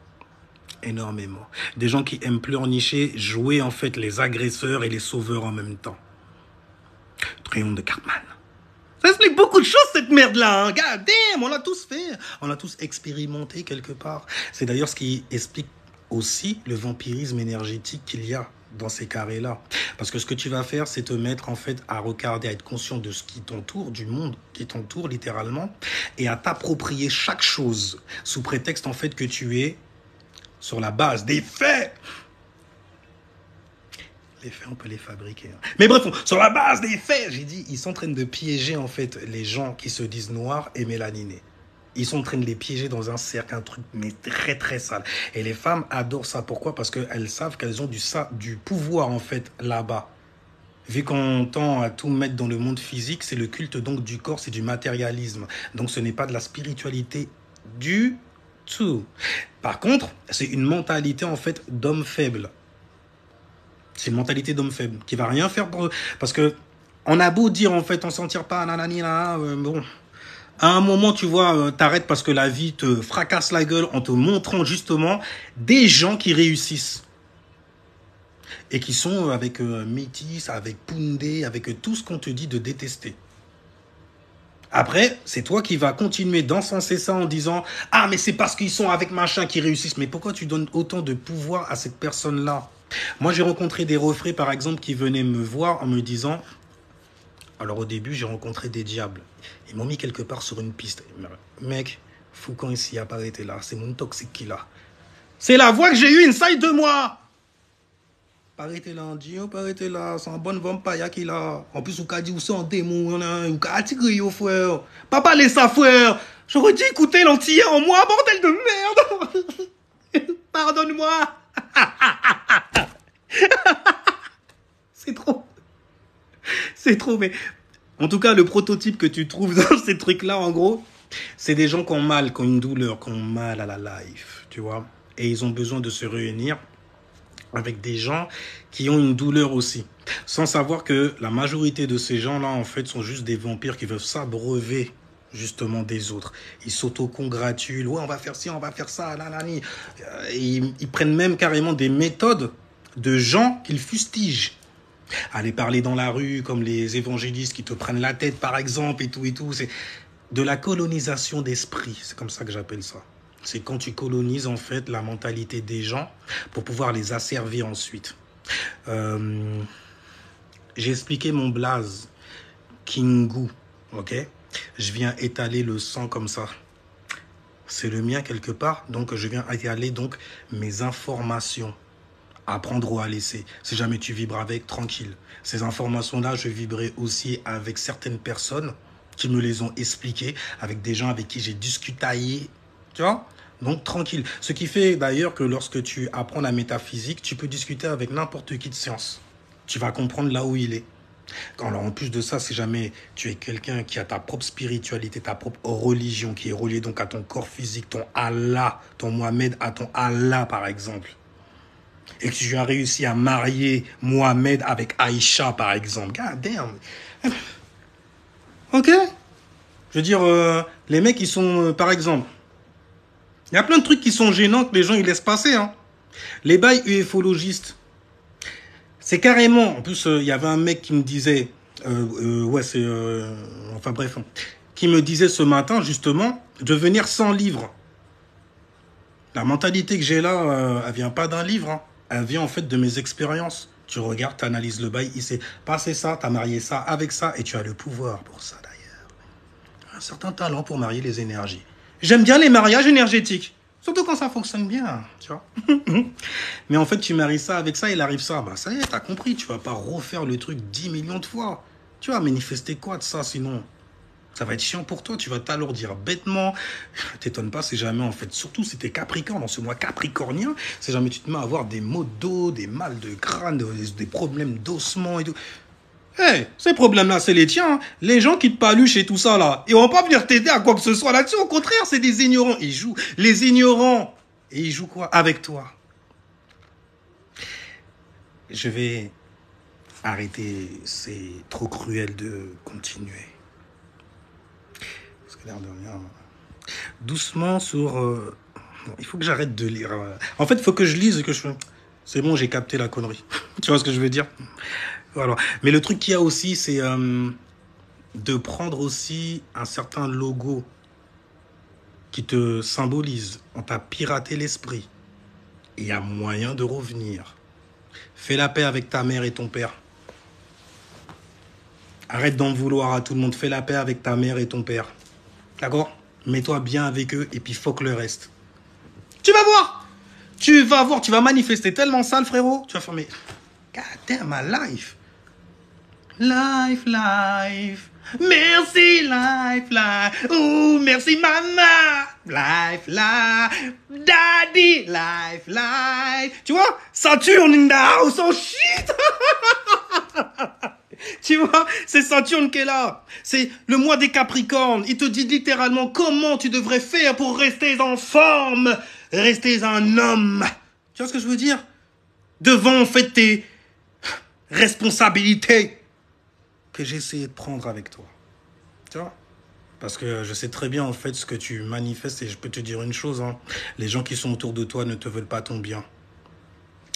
Énormément. Des gens qui aiment pleurnicher, jouer en fait les agresseurs et les sauveurs en même temps. Triomphe de Cartman. Ça explique beaucoup de choses, cette merde-là. Hein. God damn, on l'a tous fait. On l'a tous expérimenté quelque part. C'est d'ailleurs ce qui explique aussi le vampirisme énergétique qu'il y a dans ces carrés-là. Parce que ce que tu vas faire, c'est te mettre en fait à regarder, à être conscient de ce qui t'entoure, du monde qui t'entoure littéralement, et à t'approprier chaque chose sous prétexte en fait que tu es sur la base des faits. Les faits, on peut les fabriquer. Hein. Mais bref, sur la base des faits, j'ai dit, ils sont en train de piéger en fait les gens qui se disent noirs et mélaninés. Ils sont en train de les piéger dans un cercle, un truc mais très très sale. Et les femmes adorent ça. Pourquoi? Parce qu'elles savent qu'elles ont du pouvoir en fait là-bas. Vu qu'on tend à tout mettre dans le monde physique, c'est le culte donc du corps, c'est du matérialisme. Donc ce n'est pas de la spiritualité du tout. Par contre, c'est une mentalité en fait d'homme faible. C'est une mentalité d'homme faible qui va rien faire pour eux. Parce que on a beau dire en fait, on s'en tire pas, nanani, bon... À un moment, tu vois, t'arrêtes parce que la vie te fracasse la gueule en te montrant justement des gens qui réussissent. Et qui sont avec Métis, avec Poundé, avec tout ce qu'on te dit de détester. Après, c'est toi qui vas continuer d'encenser ça en disant « Ah, mais c'est parce qu'ils sont avec machin qui réussissent. » Mais pourquoi tu donnes autant de pouvoir à cette personne-là? Moi, j'ai rencontré des refrains, par exemple, qui venaient me voir en me disant... Alors au début, j'ai rencontré des diables. Ils m'ont mis quelque part sur une piste. Mec, Foucan ici a pas été là. C'est mon toxique qui l'a. C'est la voix que j'ai eue inside de moi. Pas arrêté là, Dio, pas arrêté là. C'est un bon vampire qui l'a. En plus, on a dit, c'est un démon. On a attiré au frère. Papa laisse ça, frère. J'aurais dû écouter l'antillais en moi, bordel de merde. Pardonne-moi. C'est trop. C'est trop, mais... En tout cas, le prototype que tu trouves dans ces trucs-là, en gros, C'est des gens qui ont mal, qui ont une douleur, qui ont mal à la life, tu vois. Et ils ont besoin de se réunir avec des gens qui ont une douleur aussi. Sans savoir que la majorité de ces gens-là, en fait, sont juste des vampires qui veulent s'abreuver justement des autres. Ils s'auto-congratulent. Ouais, on va faire ci, on va faire ça, là, là, là. Ils prennent même carrément des méthodes de gens qu'ils fustigent. Aller parler dans la rue comme les évangélistes qui te prennent la tête, par exemple, et tout, et tout. C'est de la colonisation d'esprit. C'est comme ça que j'appelle ça. C'est quand tu colonises, en fait, la mentalité des gens pour pouvoir les asservir ensuite. J'ai expliqué mon blaze, Kingu, ok? Je viens étaler le sang comme ça. C'est le mien quelque part, donc je viens étaler donc mes informations. À prendre ou à laisser. Si jamais tu vibres avec, tranquille. Ces informations-là, je vibrais aussi avec certaines personnes qui me les ont expliquées, avec des gens avec qui j'ai discuté, tu vois? Donc, tranquille. Ce qui fait d'ailleurs que lorsque tu apprends la métaphysique, tu peux discuter avec n'importe qui de science. Tu vas comprendre là où il est. Alors, en plus de ça, si jamais tu es quelqu'un qui a ta propre spiritualité, ta propre religion, qui est reliée donc à ton corps physique, ton Allah, ton Mohamed à ton Allah, par exemple, et que tu as réussi à marier Mohamed avec Aïcha, par exemple. God damn. Ok. Je veux dire, les mecs, ils sont, par exemple, il y a plein de trucs qui sont gênants que les gens, ils laissent passer. Hein. Les bails ufologistes, c'est carrément... En plus, il y avait un mec qui me disait... ouais, c'est... enfin, bref. Qui me disait ce matin, justement, de venir sans livre. La mentalité que j'ai là, elle vient pas d'un livre, hein. Elle vient en fait de mes expériences. Tu regardes, tu analyses le bail, il s'est passé ça, tu as marié ça avec ça, et tu as le pouvoir pour ça d'ailleurs. Un certain talent pour marier les énergies. J'aime bien les mariages énergétiques, surtout quand ça fonctionne bien, tu vois. Mais en fait, tu maries ça avec ça, il arrive ça, bah ça y est, t'as compris, tu vas pas refaire le truc 10 millions de fois. Tu vas manifester quoi de ça sinon? Ça va être chiant pour toi, tu vas t'alourdir bêtement. T'étonnes pas si jamais, en fait, surtout si t'es capricorne, dans ce mois capricornien, si jamais tu te mets à avoir des maux de dos, des mal de crâne, des problèmes d'ossement et tout. Hey, ces problèmes-là, c'est les tiens. Hein. Les gens qui te paluchent et tout ça, là, ils vont pas venir t'aider à quoi que ce soit là-dessus. Au contraire, c'est des ignorants. Ils jouent. Les ignorants. Et ils jouent quoi? Avec toi. Je vais arrêter. C'est trop cruel de continuer. L'air de rien. Doucement sur... il faut que j'arrête de lire. En fait, il faut que je lise et que je... C'est bon, j'ai capté la connerie. Tu vois ce que je veux dire? Voilà. Mais le truc qu'il y a aussi, c'est de prendre aussi un certain logo qui te symbolise. On t'a piraté l'esprit. Il y a moyen de revenir. Fais la paix avec ta mère et ton père. Arrête d'en vouloir à tout le monde. Fais la paix avec ta mère et ton père. D'accord? Mets-toi bien avec eux et puis fuck le reste. Tu vas voir! Tu vas voir, tu vas manifester tellement sale, frérot. Tu vas faire, mais... God damn, my life. Life, life. Merci, life, life. Ouh, merci, maman. Life, life. Daddy, life, life. Tu vois? Saturn in the house, oh shit! Tu vois, c'est Saturne qui est là. C'est le mois des Capricornes. Il te dit littéralement comment tu devrais faire pour rester en forme, rester un homme. Tu vois ce que je veux dire? Devant, en fait, tes responsabilités que j'ai essayé de prendre avec toi. Tu vois? Parce que je sais très bien, en fait, ce que tu manifestes. Et je peux te dire une chose, hein. Les gens qui sont autour de toi ne te veulent pas ton bien.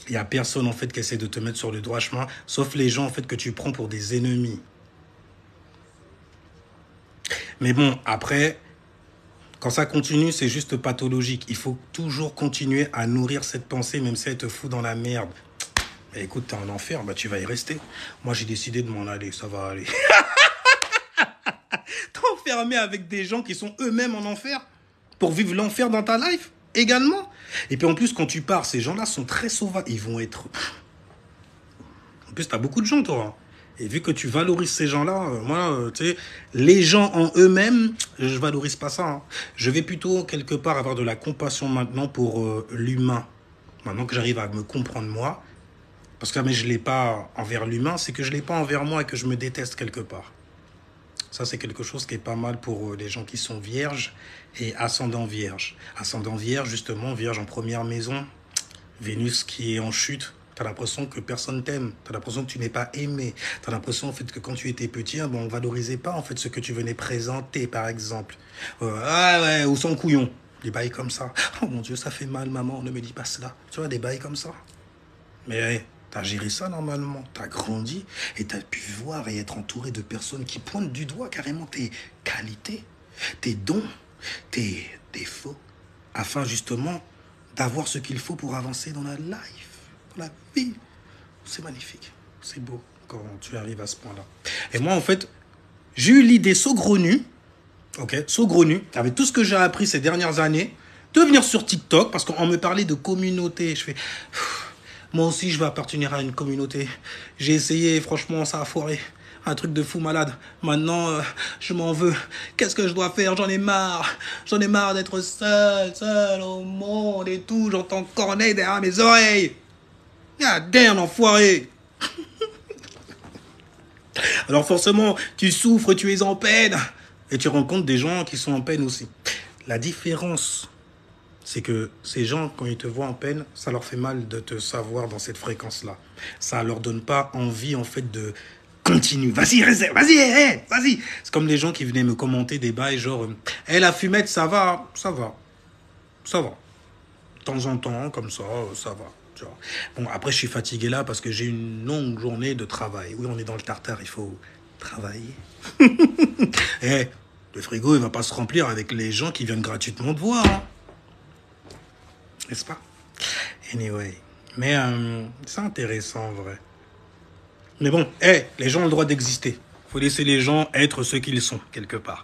Il n'y a personne, en fait, qui essaie de te mettre sur le droit chemin, sauf les gens, en fait, que tu prends pour des ennemis. Mais bon, après, quand ça continue, c'est juste pathologique. Il faut toujours continuer à nourrir cette pensée, même si elle te fout dans la merde. Bah, écoute, t'es en enfer, bah tu vas y rester. Moi, j'ai décidé de m'en aller, ça va aller. T'enfermer avec des gens qui sont eux-mêmes en enfer pour vivre l'enfer dans ta life également. Et puis en plus, quand tu pars, ces gens-là sont très sauvages. Ils vont être... En plus, t'as beaucoup de gens, toi. Et vu que tu valorises ces gens-là, moi, tu sais, les gens en eux-mêmes, je valorise pas ça. Hein. Je vais plutôt, quelque part, avoir de la compassion maintenant pour l'humain. Maintenant que j'arrive à me comprendre moi. Parce que mais je l'ai pas envers l'humain, c'est que je l'ai pas envers moi et que je me déteste quelque part. Ça, c'est quelque chose qui est pas mal pour les gens qui sont vierges et ascendant vierge. Ascendant vierge, justement, vierge en première maison, Vénus qui est en chute. T'as l'impression que personne t'aime. T'as l'impression que tu n'es pas aimé. T'as l'impression, en fait, que quand tu étais petit, bon, on valorisait pas, en fait, ce que tu venais présenter, par exemple. Ah ouais, ou son couillon. Des bails comme ça. Oh mon Dieu, ça fait mal, maman, ne me dis pas cela. Tu vois, des bails comme ça. Mais hey, t'as géré ça normalement. T'as grandi et t'as pu voir et être entouré de personnes qui pointent du doigt carrément tes qualités, tes dons, tes défauts, afin justement d'avoir ce qu'il faut pour avancer dans la life. La vie, c'est magnifique, c'est beau quand tu arrives à ce point-là. Et moi, en fait, j'ai eu l'idée saugrenue, ok, saugrenue, avec tout ce que j'ai appris ces dernières années, de venir sur TikTok, parce qu'on me parlait de communauté. Je fais, moi aussi, je vais appartenir à une communauté. J'ai essayé, franchement, ça a foiré. Un truc de fou malade. Maintenant, je m'en veux. Qu'est-ce que je dois faire? J'en ai marre. J'en ai marre d'être seul au monde et tout. J'entends Corneille derrière mes oreilles. Ah, damn, enfoiré. Alors forcément, tu souffres, tu es en peine. Et tu rencontres des gens qui sont en peine aussi. La différence, c'est que ces gens, quand ils te voient en peine, ça leur fait mal de te savoir dans cette fréquence-là. Ça leur donne pas envie, en fait, de continuer. Vas-y, réserve, vas-y, hey, vas-y. C'est comme les gens qui venaient me commenter des bails, genre, hey, la fumette, ça va, ça va. Ça va. De temps en temps, comme ça va. Tu vois. Bon, après, je suis fatigué là parce que j'ai une longue journée de travail. Oui, on est dans le tartare, il faut travailler. Eh, le frigo, il va pas se remplir avec les gens qui viennent gratuitement te voir. Hein. N'est-ce pas? Anyway. Mais c'est intéressant, en vrai. Mais bon, les gens ont le droit d'exister. Faut laisser les gens être ce qu'ils sont, quelque part.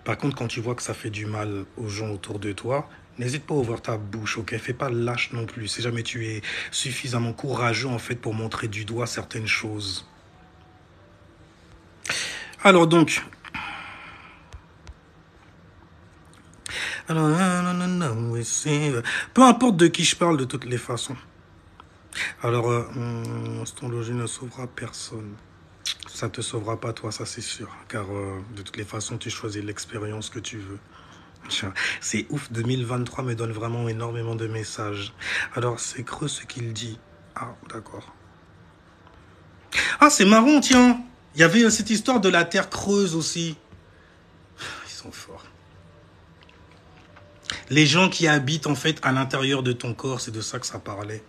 Par contre, quand tu vois que ça fait du mal aux gens autour de toi, n'hésite pas à ouvrir ta bouche, ok? Fais pas lâche non plus. Si jamais tu es suffisamment courageux, en fait, pour montrer du doigt certaines choses. Alors donc... Alors, peu importe de qui je parle, de toutes les façons. Alors, astrologie ne sauvera personne. Ça te sauvera pas, toi, ça c'est sûr. Car de toutes les façons, tu choisis l'expérience que tu veux. C'est ouf, 2023 me donne vraiment énormément de messages. Alors, c'est creux ce qu'il dit. Ah, d'accord. Ah, c'est marrant, tiens. Il y avait cette histoire de la terre creuse aussi. Ils sont forts. Les gens qui habitent, en fait, à l'intérieur de ton corps, c'est de ça que ça parlait.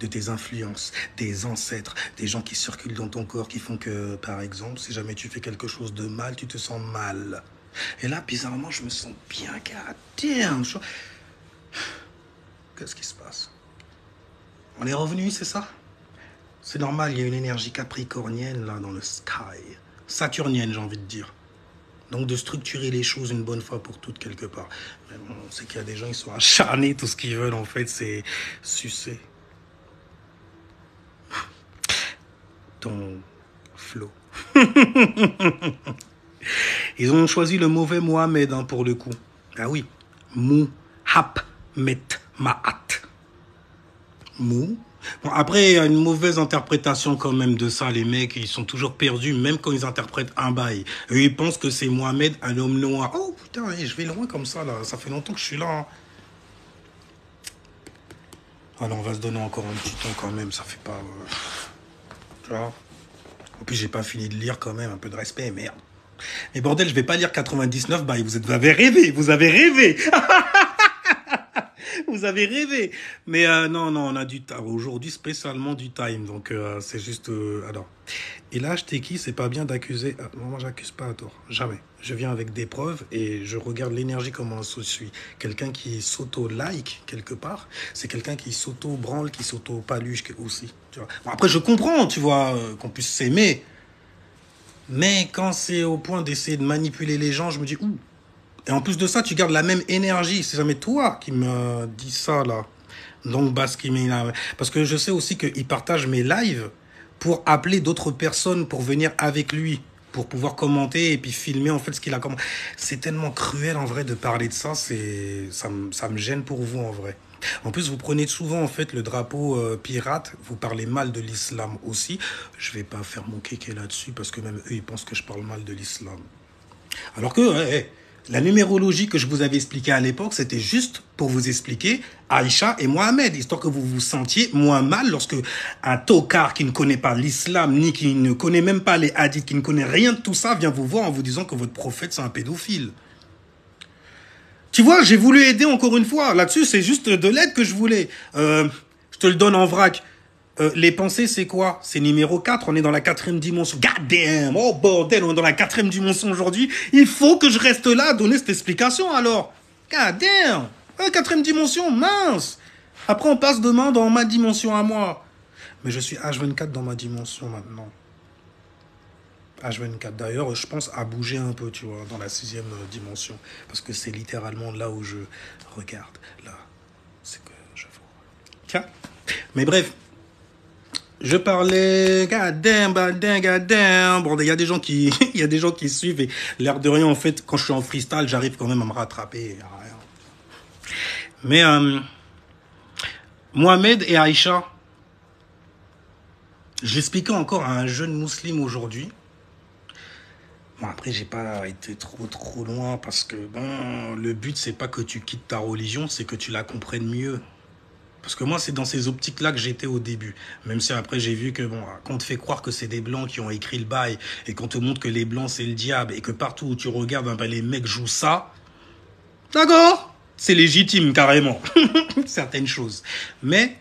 De tes influences, des ancêtres, des gens qui circulent dans ton corps qui font que, par exemple, si jamais tu fais quelque chose de mal, tu te sens mal. Et là, bizarrement, je me sens bien gardé. Qu'est-ce qui se passe? On est revenu, c'est ça? C'est normal, il y a une énergie capricornienne là dans le sky. Saturnienne, j'ai envie de dire. Donc de structurer les choses une bonne fois pour toutes quelque part. Mais bon, on sait qu'il y a des gens qui sont acharnés, tout ce qu'ils veulent en fait, c'est sucer. Ton flow. Ils ont choisi le mauvais Mohamed hein, pour le coup. Ah oui. Mou, hap, met, maat. Mou. Bon, après, il y a une mauvaise interprétation quand même de ça. Les mecs, ils sont toujours perdus, même quand ils interprètent un bail. Eux, ils pensent que c'est Mohamed, un homme noir. Oh putain, je vais loin comme ça, là. Ça fait longtemps que je suis là. Hein. Alors, on va se donner encore un petit temps quand même. Ça fait pas... Tu vois. En plus, j'ai pas fini de lire quand même. Un peu de respect, merde. Mais bordel, je vais pas lire 99 bails. Vous avez rêvé. Vous avez rêvé. Vous avez rêvé. Mais non, on a du time. Aujourd'hui, spécialement du time. Donc, c'est juste... alors. Et là, je t'ai qui, c'est pas bien d'accuser... moi, j'accuse pas à tort. Jamais. Je viens avec des preuves et je regarde l'énergie comment elle se suit. Quelqu'un qui s'auto-like, quelque part, c'est quelqu'un qui s'auto-branle, qui s'auto-paluche aussi. Tu vois. Bon, après, je comprends, tu vois, qu'on puisse s'aimer. Mais quand c'est au point d'essayer de manipuler les gens, je me dis, ouh. Et en plus de ça, tu gardes la même énergie. C'est jamais toi qui me dis ça, là. Donc, parce que je sais aussi qu'il partage mes lives pour appeler d'autres personnes pour venir avec lui, pour pouvoir commenter et puis filmer, en fait, ce qu'il a commenté. C'est tellement cruel, en vrai, de parler de ça. Ça me gêne pour vous, en vrai. En plus, vous prenez souvent en fait le drapeau pirate, vous parlez mal de l'islam aussi. Je vais pas faire mon kéké là-dessus parce que même eux, ils pensent que je parle mal de l'islam. Alors que la numérologie que je vous avais expliquée à l'époque, c'était juste pour vous expliquer Aïcha et Mohamed, histoire que vous vous sentiez moins mal lorsque un tocard qui ne connaît pas l'islam, ni qui ne connaît même pas les hadiths, qui ne connaît rien de tout ça, vient vous voir en vous disant que votre prophète, c'est un pédophile. Tu vois, j'ai voulu aider encore une fois. Là-dessus, c'est juste de l'aide que je voulais. Je te le donne en vrac. Les pensées, c'est quoi? C'est numéro 4. On est dans la 4e dimension. God damn! Oh bordel, on est dans la 4e dimension aujourd'hui. Il faut que je reste là à donner cette explication alors. God damn! 4e dimension, mince! Après, on passe demain dans ma dimension à moi. Mais je suis H24 dans ma dimension maintenant. H24 d'ailleurs, je pense à bouger un peu, tu vois, dans la 6e dimension. Parce que c'est littéralement là où je regarde. Là, c'est que je vois. Tiens. Mais bref. Je parlais, god damn. Bon, il y a des gens qui, il y a des gens qui suivent et l'air de rien, en fait, quand je suis en freestyle, j'arrive quand même à me rattraper. Mais, Mohamed et Aïcha, je l'expliquais encore à un jeune musulman aujourd'hui. Bon, après, j'ai pas été trop loin parce que, bon, le but, c'est pas que tu quittes ta religion, c'est que tu la comprennes mieux. Parce que moi, c'est dans ces optiques-là que j'étais au début. Même si après, j'ai vu que, bon, quand on te fait croire que c'est des Blancs qui ont écrit le bail et qu'on te montre que les Blancs, c'est le diable et que partout où tu regardes, ben, les mecs jouent ça, d'accord, c'est légitime, carrément. Certaines choses. Mais,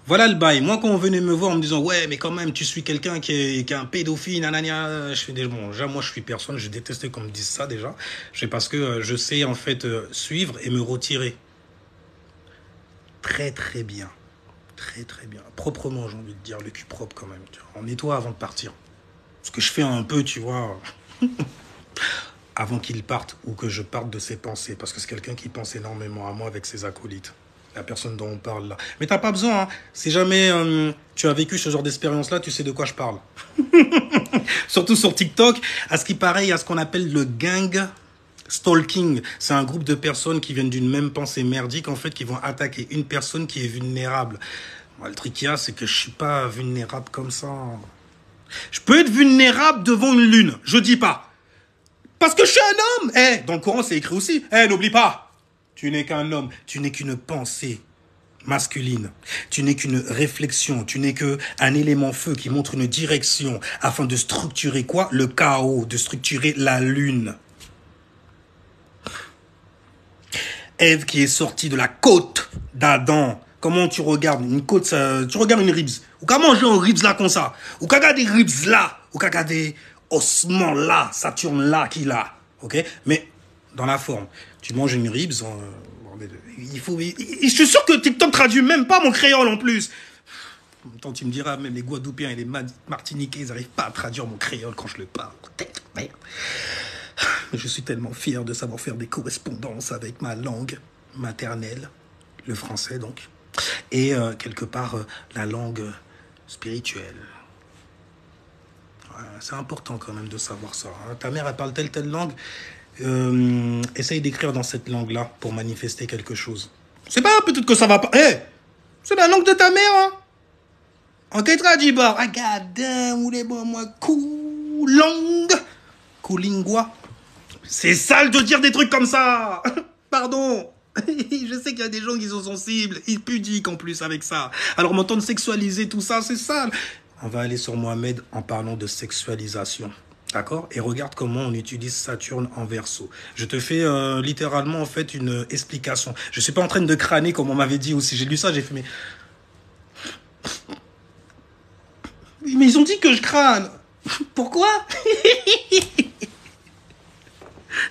voilà le bail. Moi, quand on venait me voir en me disant, ouais, mais quand même, tu suis quelqu'un qui est un pédophile, nanana, je fais des, bon, déjà, moi, je suis personne, je détestais qu'on me dise ça, déjà. C'est parce que je sais, en fait, suivre et me retirer. Très bien. Très bien. Proprement, j'ai envie de dire, le cul propre quand même. Tu vois. On nettoie avant de partir. Ce que je fais un peu, tu vois, avant qu'il parte ou que je parte de ses pensées. Parce que c'est quelqu'un qui pense énormément à moi avec ses acolytes. La personne dont on parle là. Mais t'as pas besoin, hein. Si jamais tu as vécu ce genre d'expérience-là, tu sais de quoi je parle. Surtout sur TikTok, à ce qui paraît, il y a ce qu'on appelle le gang stalking. C'est un groupe de personnes qui viennent d'une même pensée merdique, en fait, qui vont attaquer une personne qui est vulnérable. Moi, le truc qu'il y a, c'est que je suis pas vulnérable comme ça. Je peux être vulnérable devant une lune, je dis pas. Parce que je suis un homme. Dans le Coran, c'est écrit aussi. N'oublie pas. Tu n'es qu'un homme. Tu n'es qu'une pensée masculine. Tu n'es qu'une réflexion. Tu n'es qu'un élément feu qui montre une direction afin de structurer quoi? Le chaos, de structurer la lune. Ève qui est sortie de la côte d'Adam. Comment tu regardes une côte, tu regardes une ribs. Ou qu'à manger un ribs là comme ça. Ou qu'à garder ribs là. Ou qu'à garder ossements là, Saturne là, qu'il a. Ok? Mais dans la forme. Tu manges une ribs. Il faut. Je suis sûr que TikTok traduit même pas mon créole en plus. En même temps, tu me diras, même les Guadeloupéens et les Martiniquais, ils n'arrivent pas à traduire mon créole quand je le parle. Merde. Je suis tellement fier de savoir faire des correspondances avec ma langue maternelle, le français donc, et quelque part la langue spirituelle. Ouais, c'est important quand même de savoir ça. Hein. Ta mère, elle parle telle langue, essaye d'écrire dans cette langue-là pour manifester quelque chose. C'est pas peut-être que ça va pas... c'est la langue de ta mère, hein. En qu'est-ce que bah, regarde, ou les bon moi, langue, lingua. C'est sale de dire des trucs comme ça. Pardon. Je sais qu'il y a des gens qui sont sensibles, ils pudiques en plus avec ça. Alors m'entendre sexualiser tout ça, c'est sale. On va aller sur Mohamed en parlant de sexualisation. D'accord? Et regarde comment on utilise Saturne en Verseau. Je te fais littéralement en fait une explication. Je suis pas en train de crâner comme on m'avait dit aussi. J'ai lu ça, j'ai fait mais ils ont dit que je crâne. Pourquoi?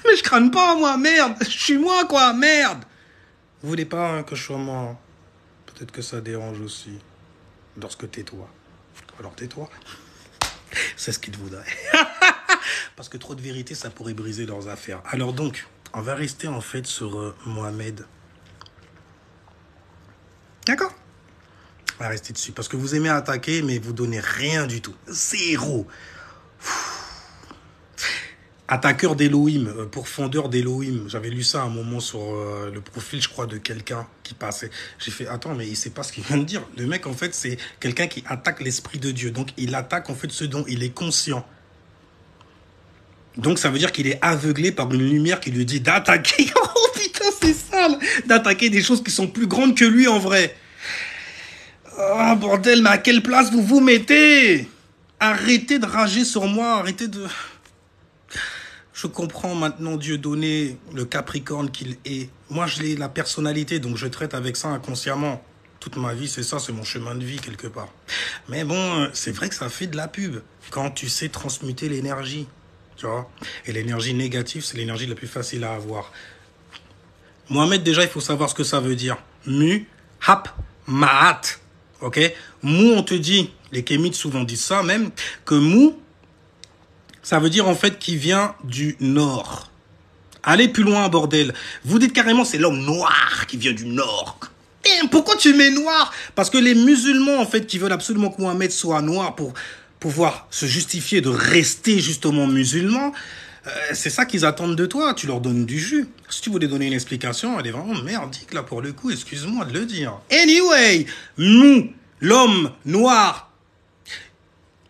Mais je crâne pas, moi, merde. Je suis moi, quoi, merde. Vous voulez pas hein, que je sois moi? Peut-être que ça dérange aussi. Lorsque tais-toi. Alors tais-toi. C'est ce qu'il te voudrait. Parce que trop de vérité, ça pourrait briser leurs affaires. Alors donc, on va rester en fait sur Mohamed. D'accord? On va rester dessus. Parce que vous aimez attaquer, mais vous donnez rien du tout. Zéro. Attaqueur d'Elohim, pourfendeur d'Elohim. J'avais lu ça à un moment sur le profil, je crois, de quelqu'un qui passait. J'ai fait, attends, mais il sait pas ce qu'il vient de dire. Le mec, en fait, c'est quelqu'un qui attaque l'esprit de Dieu. Donc, il attaque, en fait, ce dont il est conscient. Donc, ça veut dire qu'il est aveuglé par une lumière qui lui dit d'attaquer. Oh putain, c'est sale! D'attaquer des choses qui sont plus grandes que lui, en vrai. Ah, bordel, mais à quelle place vous vous mettez? Arrêtez de rager sur moi, arrêtez de... Je comprends maintenant Dieudonné, le Capricorne qu'il est. Moi, je l'ai la personnalité, donc je traite avec ça inconsciemment. Toute ma vie, c'est ça, c'est mon chemin de vie quelque part. Mais bon, c'est vrai que ça fait de la pub quand tu sais transmuter l'énergie, tu vois. Et l'énergie négative, c'est l'énergie la plus facile à avoir. Mohamed, déjà, il faut savoir ce que ça veut dire. Mu, hap, maat. Ok? Mou, on te dit, les kémites souvent disent ça même, que mou, ça veut dire en fait qu'il vient du nord. Allez plus loin, bordel. Vous dites carrément c'est l'homme noir qui vient du nord. Et pourquoi tu mets noir? Parce que les musulmans en fait qui veulent absolument que Mohamed soit noir pour pouvoir se justifier de rester justement musulman, c'est ça qu'ils attendent de toi. Tu leur donnes du jus. Si tu voulais donner une explication, elle est vraiment merdique là pour le coup. Excuse-moi de le dire. Anyway, nous, l'homme noir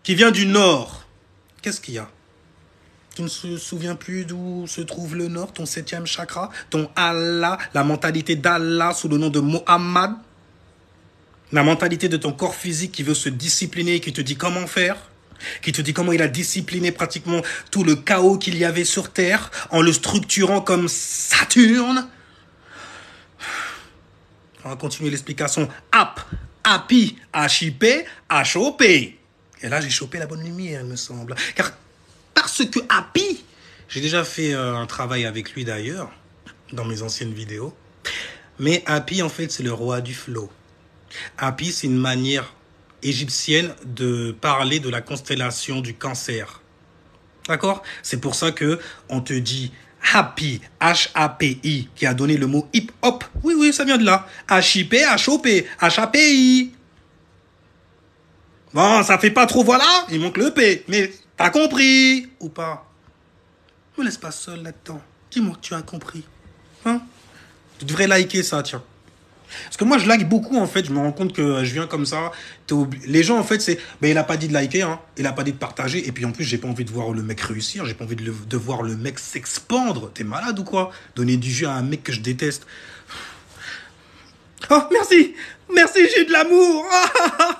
qui vient du nord, qu'est-ce qu'il y a? Tu ne se souviens plus d'où se trouve le nord, ton 7e chakra, ton Allah, la mentalité d'Allah sous le nom de Mohammed, la mentalité de ton corps physique qui veut se discipliner, qui te dit comment faire, qui te dit comment il a discipliné pratiquement tout le chaos qu'il y avait sur Terre en le structurant comme Saturne. On va continuer l'explication. Ap, Api, H-I-P, H-O-P. Et là, j'ai chopé la bonne lumière, il me semble. Car parce que Happy, j'ai déjà fait un travail avec lui d'ailleurs, dans mes anciennes vidéos. Mais Happy, en fait, c'est le roi du flow. Happy, c'est une manière égyptienne de parler de la constellation du Cancer. D'accord? C'est pour ça que on te dit Happy, H-A-P-I, qui a donné le mot hip-hop. Oui, oui, ça vient de là. H-I-P, H-O-P, H-A-P-I. Bon, ça fait pas trop, voilà, il manque le P, mais... T'as compris ou pas? Me laisse pas seul là-dedans. Dis-moi que tu as compris. Hein? Tu devrais liker ça, tiens. Parce que moi, je like beaucoup, en fait. Je me rends compte que je viens comme ça. Les gens, en fait, c'est... Ben, il a pas dit de liker, hein. Il a pas dit de partager. Et puis, en plus, j'ai pas envie de voir le mec réussir. J'ai pas envie de voir le mec s'expandre. T'es malade ou quoi? Donner du jus à un mec que je déteste. Oh, merci! Merci, j'ai de l'amour!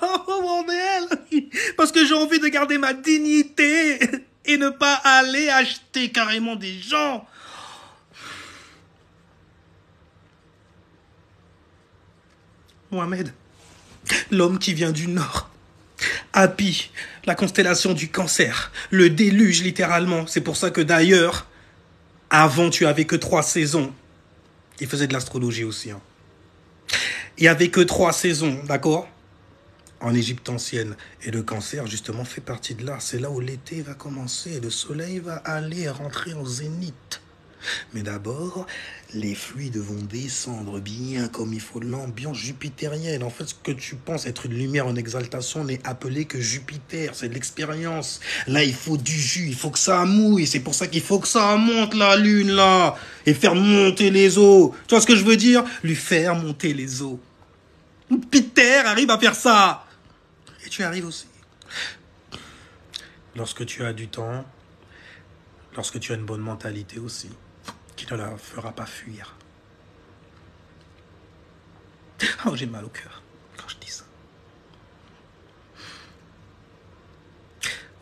Oh, bordel! Parce que j'ai envie de garder ma dignité et ne pas aller acheter carrément des gens. Mohamed, l'homme qui vient du Nord. Happy, la constellation du Cancer. Le déluge, littéralement. C'est pour ça que d'ailleurs, avant, tu avais que 3 saisons. Il faisait de l'astrologie aussi, hein. Il n'y avait que 3 saisons, d'accord? En Égypte ancienne. Et le Cancer, justement, fait partie de là. C'est là où l'été va commencer. Le soleil va aller rentrer en zénith. Mais d'abord, les fluides vont descendre bien comme il faut. L'ambiance jupitérienne. En fait, ce que tu penses être une lumière en exaltation n'est appelé que Jupiter. C'est de l'expérience. Là, il faut du jus. Il faut que ça mouille. C'est pour ça qu'il faut que ça monte la lune, là. Et faire monter les eaux. Tu vois ce que je veux dire? Lui faire monter les eaux. Peter arrive à faire ça. Et tu arrives aussi. Lorsque tu as du temps, lorsque tu as une bonne mentalité aussi, qui ne la fera pas fuir. Oh, j'ai mal au cœur quand je dis ça.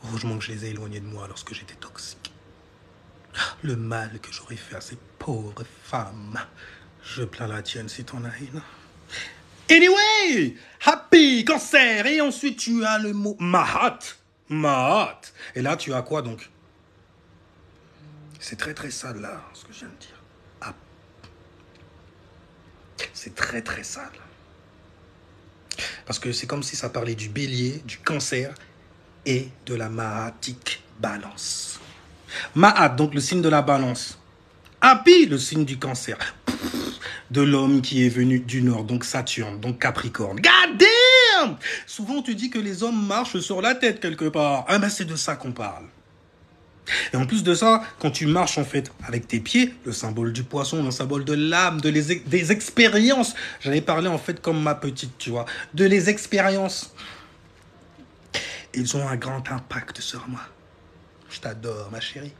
Heureusement que je les ai éloignés de moi lorsque j'étais toxique. Le mal que j'aurais fait à ces pauvres femmes. Je plains la tienne si t'en as une. Anyway, Happy, Cancer, et ensuite tu as le mot Mahat. Mahat. Et là, tu as quoi donc? C'est très très sale là, ce que je viens de dire. Ah. C'est très très sale. Parce que c'est comme si ça parlait du bélier, du Cancer et de la Mahatique balance. Mahat, donc le signe de la balance. Happy, le signe du Cancer. De l'homme qui est venu du Nord, donc Saturne, donc Capricorne. God damn! Souvent, on te dit que les hommes marchent sur la tête quelque part. Ah ben, c'est de ça qu'on parle. Et en plus de ça, quand tu marches en fait avec tes pieds, le symbole du poisson, le symbole de l'âme, des expériences. J'allais parler en fait comme ma petite, tu vois, de les expériences. Ils ont un grand impact sur moi. Je t'adore, ma chérie.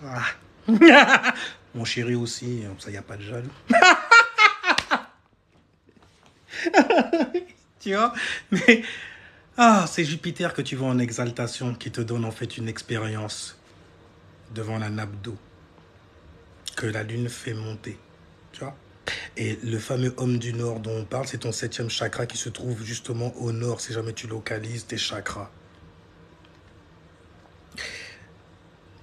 Ah. Mon chéri aussi, ça y a pas de jaloux. Tu vois, mais c'est Jupiter que tu vois en exaltation qui te donne en fait une expérience devant la nappe d'eau que la lune fait monter, tu vois. Et le fameux homme du Nord dont on parle, c'est ton 7e chakra qui se trouve justement au nord si jamais tu localises tes chakras.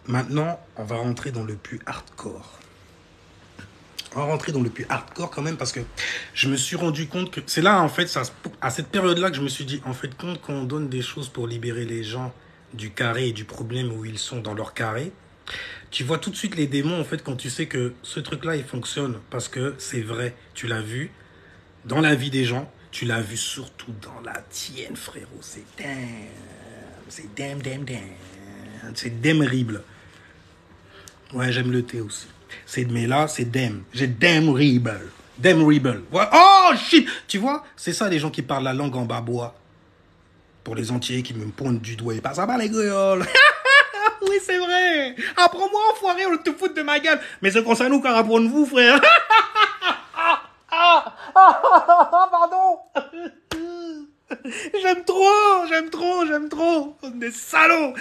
Maintenant, on va rentrer dans le plus hardcore. On va rentrer dans le plus hardcore quand même parce que je me suis rendu compte que c'est là en fait, à cette période-là que je me suis dit en fait compte qu'on donne des choses pour libérer les gens du carré et du problème où ils sont dans leur carré. Tu vois tout de suite les démons en fait quand tu sais que ce truc-là il fonctionne parce que c'est vrai, tu l'as vu dans la vie des gens, tu l'as vu surtout dans la tienne frérot, c'est damn, c'est damnable. Ouais, j'aime le thé aussi. Mais là, c'est damn. J'ai damn rebel. Damn rebel. Ouais. Oh, shit. Tu vois, c'est ça les gens qui parlent la langue en babois. Pour les entiers qui me pointent du doigt et pas ça va les gueules. Oui, c'est vrai. Apprends-moi, enfoiré, on te fout de ma gueule. Mais c'est comme ça nous qu'à apprendre vous, frère. Pardon. J'aime trop. Des salauds.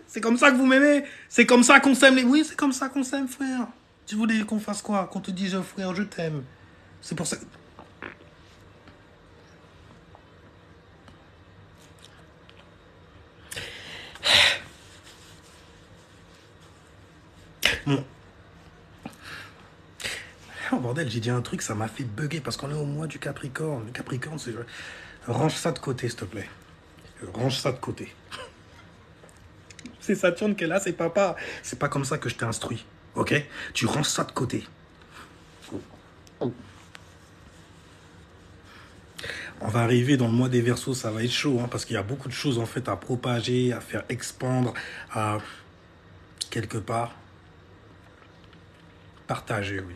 C'est comme ça que vous m'aimez. C'est comme ça qu'on s'aime. Oui, c'est comme ça qu'on s'aime, frère. Tu voulais qu'on fasse quoi? Qu'on te dise, frère, je t'aime. C'est pour ça. Bon. Oh bordel, j'ai dit un truc, ça m'a fait bugger parce qu'on est au mois du Capricorne. Le Capricorne, c'est... Range ça de côté, s'il te plaît. Range ça de côté. C'est Saturne qui est là, c'est papa. C'est pas comme ça que je t'ai instruit, ok? Tu ranges ça de côté. On va arriver dans le mois des Verseaux, ça va être chaud, hein, parce qu'il y a beaucoup de choses en fait à propager, à faire expandre, à quelque part partager, oui,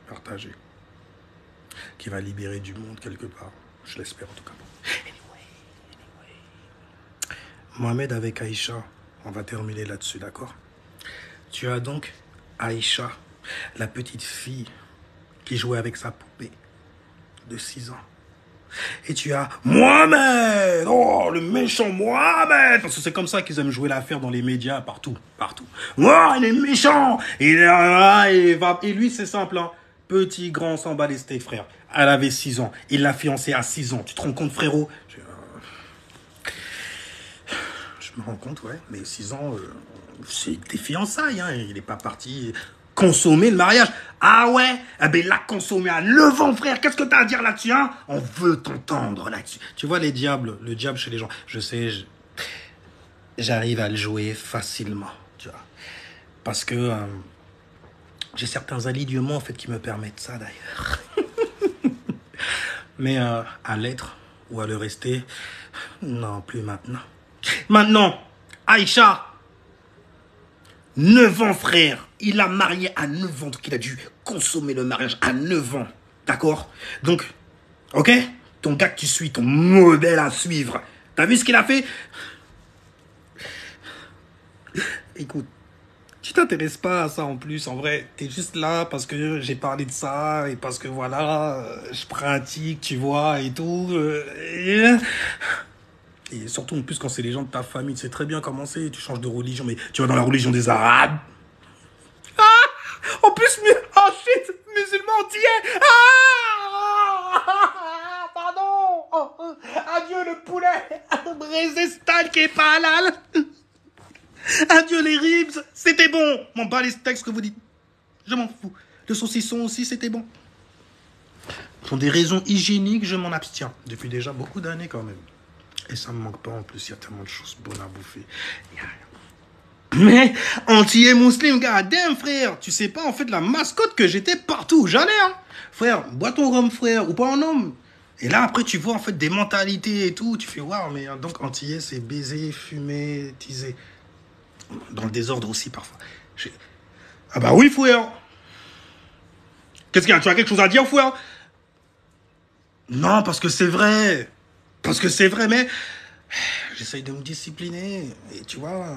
partager, qui va libérer du monde quelque part. Je l'espère en tout cas. Anyway. Mohamed avec Aïcha, on va terminer là-dessus, d'accord? Tu as donc Aïcha, la petite fille qui jouait avec sa poupée de 6 ans. Et tu as Mohamed, oh le méchant Mohamed, parce que c'est comme ça qu'ils aiment jouer l'affaire dans les médias, partout. Oh, il est méchant, et lui c'est simple, hein. Petit, grand, s'en bat les steaks, frère. Elle avait 6 ans, il l'a fiancée à 6 ans, tu te rends compte frérot? Je me rends compte, ouais, mais 6 ans, c'est des fiançailles, hein. Il n'est pas parti consommer le mariage. Ah ouais? Eh ben, il l'a consommé à 9 ans, frère. Qu'est-ce que t'as à dire là-dessus, hein? On veut t'entendre là-dessus. Tu vois, le diable chez les gens. Je sais, j'arrive à le jouer facilement, tu vois. Parce que j'ai certains alignements, en fait, qui me permettent ça, d'ailleurs. Mais à l'être ou à le rester, non, plus maintenant. Maintenant, Aïcha, 9 ans, frère. Il a marié à 9 ans. Donc, il a dû consommer le mariage à 9 ans. D'accord? Donc, ok? Ton gars que tu suis, ton modèle à suivre. T'as vu ce qu'il a fait? Écoute, tu t'intéresses pas à ça en plus. En vrai, t'es juste là parce que j'ai parlé de ça et parce que voilà, je pratique, tu vois, et tout. Et surtout, en plus, quand c'est les gens de ta famille, tu sais très bien comment c'est. Tu changes de religion, mais tu vas dans la religion des Arabes. En plus, oh shit, musulman entier. Pardon. Oh, adieu le poulet. Brésestal qui est pas halal. Adieu les ribs. C'était bon. M'en bats les steaks, ce que vous dites. Je m'en fous. Le saucisson aussi, c'était bon. Pour des raisons hygiéniques, je m'en abstiens. Depuis déjà beaucoup d'années quand même. Et ça me manque pas en plus, il y a tellement de choses bonnes à bouffer. Mais entier musulman, goddamn frère, tu sais pas en fait la mascotte que j'étais partout où j'allais, hein. Frère, bois ton rhum frère, ou pas un homme. Et là après tu vois en fait des mentalités et tout, tu fais waouh, mais donc antillais c'est baiser, fumer, teaser. dans le désordre aussi parfois. Ah bah oui, frère. Qu'est-ce qu'il y a? Tu as quelque chose à dire, frère? Non, parce que c'est vrai. Parce que c'est vrai, mais j'essaye de me discipliner. Et tu vois,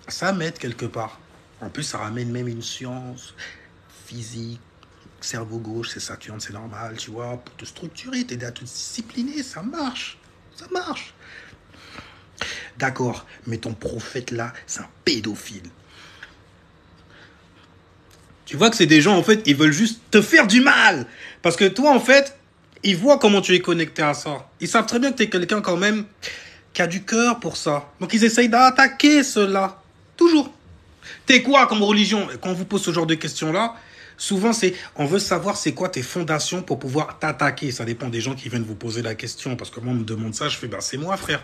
ça m'aide quelque part. En plus, ça ramène même une science physique. Cerveau gauche, c'est Saturne, c'est normal, tu vois. Pour te structurer, t'aider à te discipliner, ça marche. Ça marche. D'accord, mais ton prophète là, c'est un pédophile. Tu vois que c'est des gens, en fait, ils veulent juste te faire du mal. Parce que toi, en fait, ils voient comment tu es connecté à ça. Ils savent très bien que tu es quelqu'un quand même qui a du cœur pour ça. Donc ils essayent d'attaquer cela. Toujours. T'es quoi comme religion? Quand on vous pose ce genre de questions-là, souvent c'est, on veut savoir c'est quoi tes fondations pour pouvoir t'attaquer. Ça dépend des gens qui viennent vous poser la question. Parce que moi, on me demande ça, je fais, ben c'est moi, frère.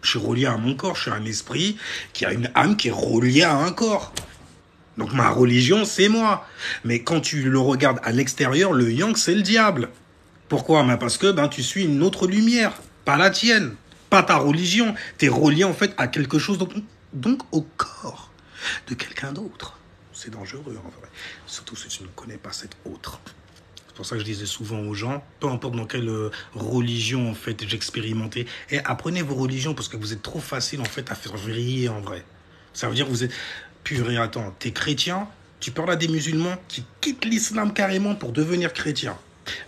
Je suis relié à mon corps, je suis un esprit qui a une âme qui est reliée à un corps. Donc ma religion, c'est moi. Mais quand tu le regardes à l'extérieur, le yang, c'est le diable. Pourquoi? Parce que tu suis une autre lumière, pas la tienne, pas ta religion. Tu es relié en fait à quelque chose, donc au corps de quelqu'un d'autre. C'est dangereux en vrai. Surtout si tu ne connais pas cet autre. C'est pour ça que je disais souvent aux gens, peu importe dans quelle religion en fait j'expérimentais, et apprenez vos religions parce que vous êtes trop facile en fait à faire vriller en vrai. Ça veut dire que vous êtes purée, attends, t'es chrétien, tu parles à des musulmans qui quittent l'islam carrément pour devenir chrétien.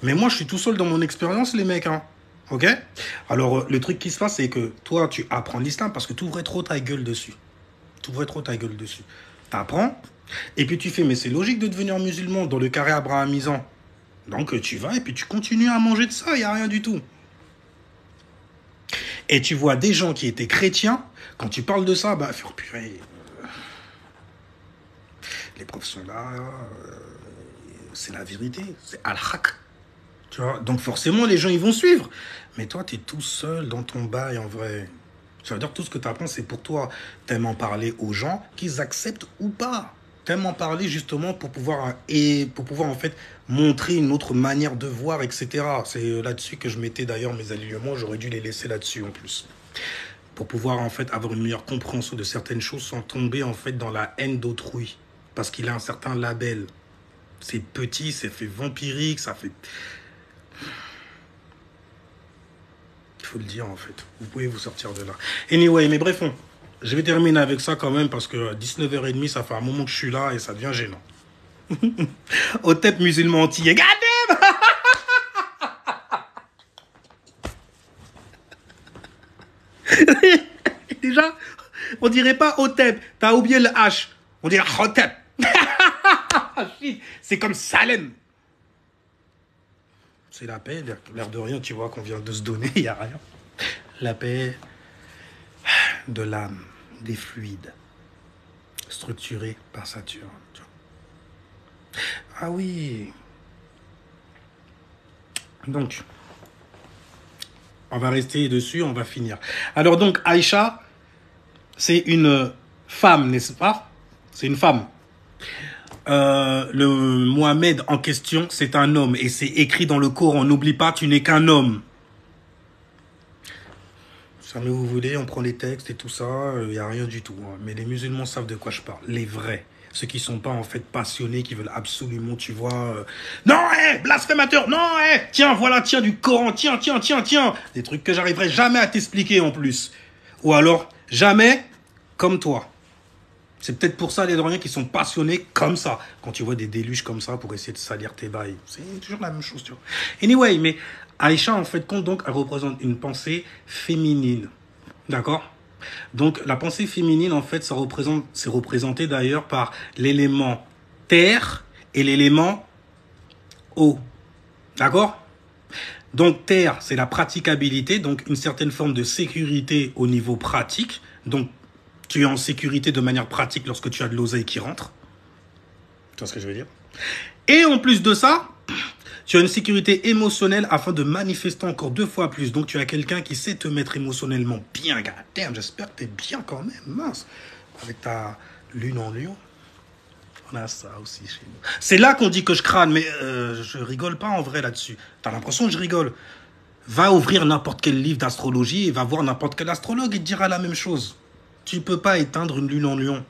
Mais moi, je suis tout seul dans mon expérience, les mecs, hein. Ok? Alors, le truc qui se passe, c'est que toi, tu apprends l'islam parce que tu ouvrais trop ta gueule dessus. Tu ouvrais trop ta gueule dessus. Tu apprends, et puis tu fais, mais c'est logique de devenir musulman dans le carré abrahamisant. Donc, tu vas et puis tu continues à manger de ça, il n'y a rien du tout. Et tu vois des gens qui étaient chrétiens, quand tu parles de ça, purée. Les preuves sont là, c'est la vérité, c'est al-haq. Tu vois, donc forcément, les gens, ils vont suivre. Mais toi, tu es tout seul dans ton bail, en vrai. Ça veut dire que tout ce que tu apprends, c'est pour toi. T'aimes en parler aux gens, qu'ils acceptent ou pas. T'aimes en parler justement pour pouvoir, en fait, montrer une autre manière de voir, etc. C'est là-dessus que je mettais d'ailleurs mes alignements. J'aurais dû les laisser là-dessus, en plus. Pour pouvoir, en fait, avoir une meilleure compréhension de certaines choses sans tomber, en fait, dans la haine d'autrui. Parce qu'il a un certain label. C'est petit, c'est fait vampirique, ça fait... Il faut le dire, en fait. Vous pouvez vous sortir de là. Anyway, mais bref, je vais terminer avec ça quand même, parce que à 19h30, ça fait un moment que je suis là et ça devient gênant. Hotep musulman antillais. Déjà, on dirait pas Hotep. T'as oublié le H. On dirait Hotep. C'est comme Salem. C'est la paix, l'air de rien, tu vois qu'on vient de se donner, il n'y a rien. La paix de l'âme, des fluides, structurés par Saturne. Ah oui. Donc, on va rester dessus, on va finir. Alors donc, Aïcha, c'est une femme, n'est-ce pas? C'est une femme. Le Mohamed en question, c'est un homme. Et c'est écrit dans le Coran. N'oublie pas, tu n'es qu'un homme. Jamais vous voulez, on prend les textes et tout ça. Il n'y a rien du tout. Hein. Mais les musulmans savent de quoi je parle. Les vrais. Ceux qui ne sont pas en fait passionnés, qui veulent absolument, tu vois... Non, blasphémateur. Non, tiens, voilà, tiens, du Coran. Tiens. Des trucs que j'arriverai jamais à t'expliquer en plus. Ou alors, jamais comme toi. C'est peut-être pour ça, les Doriens qui sont passionnés comme ça. Quand tu vois des déluges comme ça pour essayer de salir tes bails. C'est toujours la même chose, tu vois. Anyway, mais Aïcha, en fait, compte donc, elle représente une pensée féminine. D'accord? Donc, la pensée féminine, en fait, c'est représenté d'ailleurs par l'élément terre et l'élément eau. D'accord? Donc, terre, c'est la praticabilité, donc une certaine forme de sécurité au niveau pratique. Donc, tu es en sécurité de manière pratique lorsque tu as de l'oseille qui rentre. Tu vois ce que je veux dire? Et en plus de ça, tu as une sécurité émotionnelle afin de manifester encore 2 fois plus. Donc tu as quelqu'un qui sait te mettre émotionnellement bien. Goddamn, j'espère que tu es bien quand même, mince. Avec ta lune en lion. On a ça aussi chez nous. C'est là qu'on dit que je crâne, mais je rigole pas en vrai là-dessus. Tu as l'impression que je rigole. Va ouvrir n'importe quel livre d'astrologie et va voir n'importe quel astrologue et te dira la même chose. Tu peux pas éteindre une lune en lion.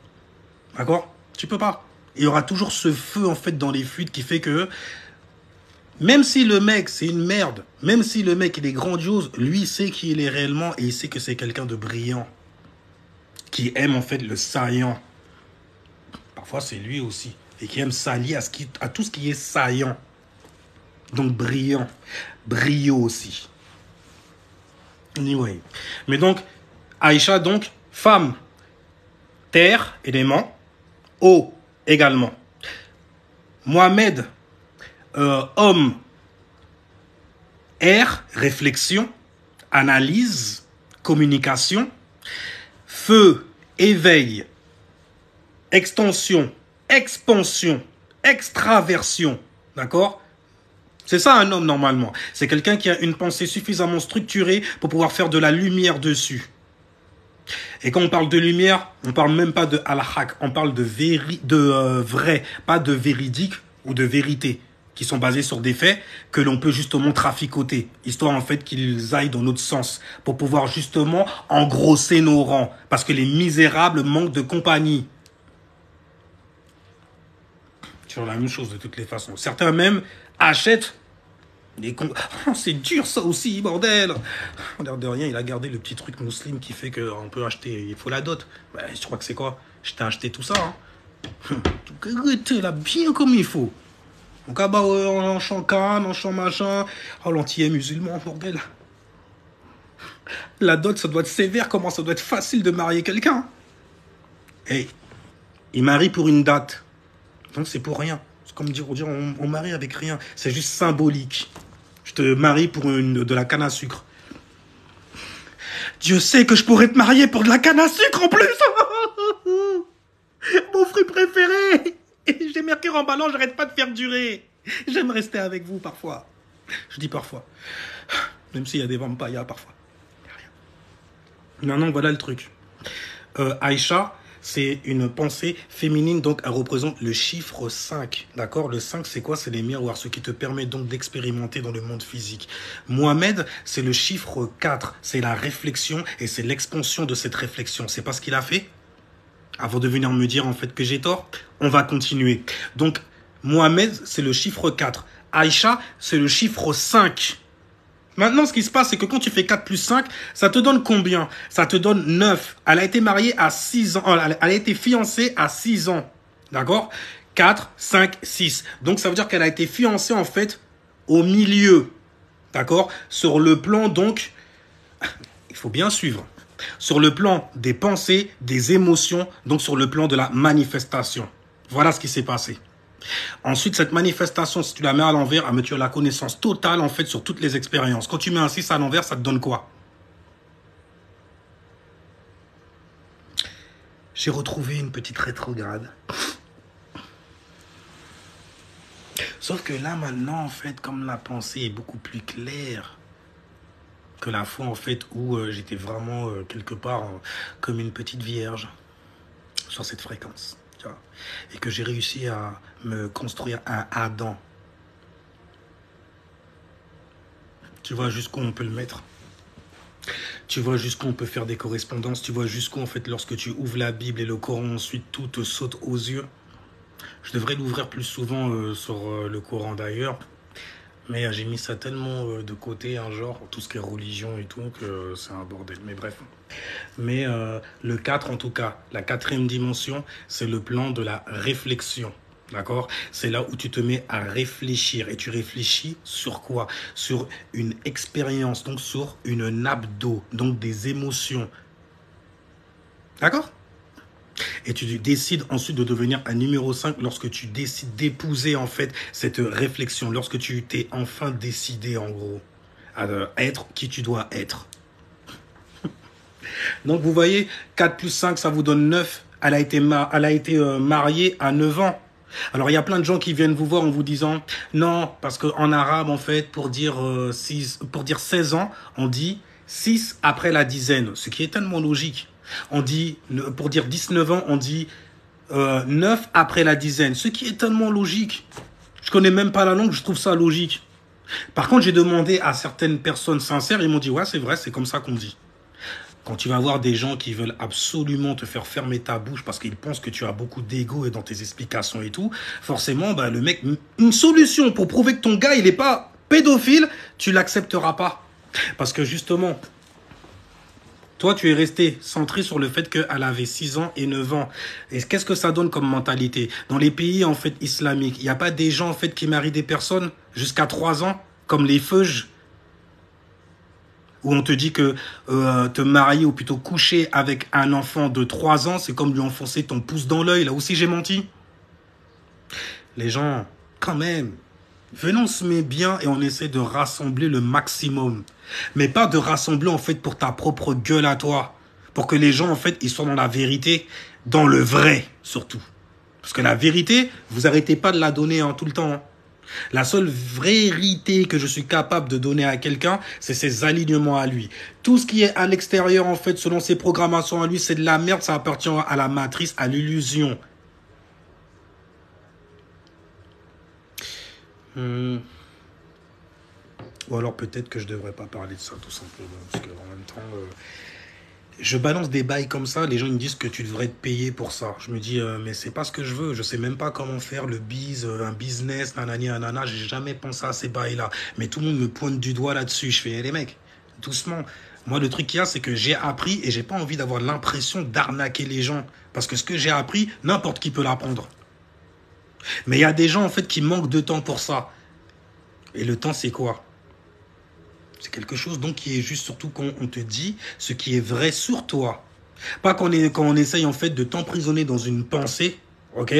D'accord? Tu peux pas. Il y aura toujours ce feu, en fait, dans les fuites qui fait que, même si le mec, c'est une merde, même si le mec, il est grandiose, lui, il sait qui il est réellement et il sait que c'est quelqu'un de brillant, qui aime, en fait, le saillant. Parfois, c'est lui aussi. Et qui aime s'allier à tout ce qui est saillant. Donc, brillant. Brio aussi. Anyway. Mais donc, Aïcha, donc, femme, terre, élément, eau, également. Mohamed, homme, air, réflexion, analyse, communication. Feu, éveil, extension, expansion, extraversion. D'accord? C'est ça un homme normalement. C'est quelqu'un qui a une pensée suffisamment structurée pour pouvoir faire de la lumière dessus. Et quand on parle de lumière, on parle même pas de al-haq, on parle de vrai, pas de véridique ou de vérité, qui sont basés sur des faits que l'on peut justement traficoter, histoire en fait qu'ils aillent dans notre sens, pour pouvoir justement engrosser nos rangs, parce que les misérables manquent de compagnie. C'est la même chose de toutes les façons. Certains même achètent des cons. Oh, c'est dur ça aussi, bordel. L'air de rien, il a gardé le petit truc musulman qui fait qu'on peut acheter, il faut la dot. Ben, je crois que c'est quoi? Je t'ai acheté tout ça. Hein. Là, bien comme il faut. Donc ah bah en chant canne, en chant machin. Oh l'antillais musulman, bordel. La dot, ça doit être sévère, comment ça doit être facile de marier quelqu'un. Hey, il marie pour une date. Donc c'est pour rien. C'est comme dire on marie avec rien. C'est juste symbolique. Je te marie pour de la canne à sucre. Dieu sait que je pourrais te marier pour de la canne à sucre en plus. Mon fruit préféré. J'ai mercure en ballon, j'arrête pas de faire durer. J'aime rester avec vous parfois. Je dis parfois. Même s'il y a des vampires parfois. Non, voilà le truc. Aïcha, c'est une pensée féminine, donc elle représente le chiffre 5. D'accord? Le 5, c'est quoi? C'est les miroirs, ce qui te permet donc d'expérimenter dans le monde physique. Mohamed, c'est le chiffre 4. C'est la réflexion et c'est l'expansion de cette réflexion. C'est pas ce qu'il a fait? Avant de venir me dire en fait que j'ai tort, on va continuer. Donc, Mohamed, c'est le chiffre 4. Aïcha, c'est le chiffre 5. Maintenant, ce qui se passe, c'est que quand tu fais 4 plus 5, ça te donne combien? Ça te donne 9. Elle a été mariée à 6 ans. Elle a été fiancée à 6 ans. D'accord? 4, 5, 6. Donc, ça veut dire qu'elle a été fiancée, en fait, au milieu. D'accord? Sur le plan, donc, il faut bien suivre. Sur le plan des pensées, des émotions, donc sur le plan de la manifestation. Voilà ce qui s'est passé. Ensuite, cette manifestation, si tu la mets à l'envers, tu as la connaissance totale, en fait, sur toutes les expériences. Quand tu mets un 6 à l'envers, ça te donne quoi? J'ai retrouvé une petite rétrograde. Sauf que là, maintenant, en fait, comme la pensée est beaucoup plus claire que la fois, en fait, où j'étais vraiment, quelque part, comme une petite vierge sur cette fréquence. Et que j'ai réussi à me construire un Adam. Tu vois jusqu'où on peut le mettre. Tu vois jusqu'où on peut faire des correspondances. Tu vois jusqu'où, en fait, lorsque tu ouvres la Bible et le Coran, ensuite tout te saute aux yeux. Je devrais l'ouvrir plus souvent sur le Coran d'ailleurs. Mais j'ai mis ça tellement de côté, hein, genre, tout ce qui est religion et tout, que c'est un bordel. Mais bref. Mais le 4, en tout cas, la 4e dimension, c'est le plan de la réflexion. D'accord? C'est là où tu te mets à réfléchir. Et tu réfléchis sur quoi? Sur une expérience, donc sur une nappe d'eau, donc des émotions. D'accord? Et tu décides ensuite de devenir un numéro 5 lorsque tu décides d'épouser en fait cette réflexion, lorsque tu t'es enfin décidé en gros à être qui tu dois être. Donc vous voyez, 4 plus 5, ça vous donne 9. Elle a été mariée à 9 ans. Alors il y a plein de gens qui viennent vous voir en vous disant non, parce qu'en arabe en fait pour dire 16 ans, on dit 6 après la dizaine, ce qui est tellement logique. On dit, pour dire 19 ans, on dit 9 après la dizaine, ce qui est tellement logique. Je connais même pas la langue, je trouve ça logique. Par contre, j'ai demandé à certaines personnes sincères, ils m'ont dit, ouais, c'est vrai, c'est comme ça qu'on dit. Quand tu vas voir des gens qui veulent absolument te faire fermer ta bouche parce qu'ils pensent que tu as beaucoup d'ego et dans tes explications et tout, forcément, bah, le mec, une solution pour prouver que ton gars, il n'est pas pédophile, tu l'accepteras pas. Parce que justement, toi, tu es resté centré sur le fait qu'elle avait 6 ans et 9 ans. Et qu'est-ce que ça donne comme mentalité? Dans les pays, en fait, islamiques, il n'y a pas des gens, en fait, qui marient des personnes jusqu'à 3 ans, comme les feuges, où on te dit que te marier ou plutôt coucher avec un enfant de 3 ans, c'est comme lui enfoncer ton pouce dans l'œil. Là aussi, j'ai menti. Les gens, quand même, venez, on se met bien et on essaie de rassembler le maximum. Mais pas de rassembler, en fait, pour ta propre gueule à toi. Pour que les gens, en fait, ils soient dans la vérité, dans le vrai, surtout. Parce que la vérité, vous arrêtez pas de la donner tout le temps. La seule vérité que je suis capable de donner à quelqu'un, c'est ses alignements à lui. Tout ce qui est à l'extérieur, en fait, selon ses programmations à lui, c'est de la merde, ça appartient à la matrice, à l'illusion. Ou alors peut-être que je devrais pas parler de ça, tout simplement. Parce qu'en même temps, je balance des bails comme ça, les gens ils me disent que tu devrais te payer pour ça. Je me dis, mais c'est pas ce que je veux. Je sais même pas comment faire le biz, un business, nanani, nanana. J'ai jamais pensé à ces bails-là. Mais tout le monde me pointe du doigt là-dessus. Je fais, les mecs, doucement. Moi, le truc qu'il y a, c'est que j'ai appris et j'ai pas envie d'avoir l'impression d'arnaquer les gens. Parce que ce que j'ai appris, n'importe qui peut l'apprendre. Mais il y a des gens, en fait, qui manquent de temps pour ça. Et le temps, c'est quoi? C'est quelque chose donc qui est juste surtout quand on te dit ce qui est vrai sur toi. Pas quand on essaye en fait de t'emprisonner dans une pensée, ok?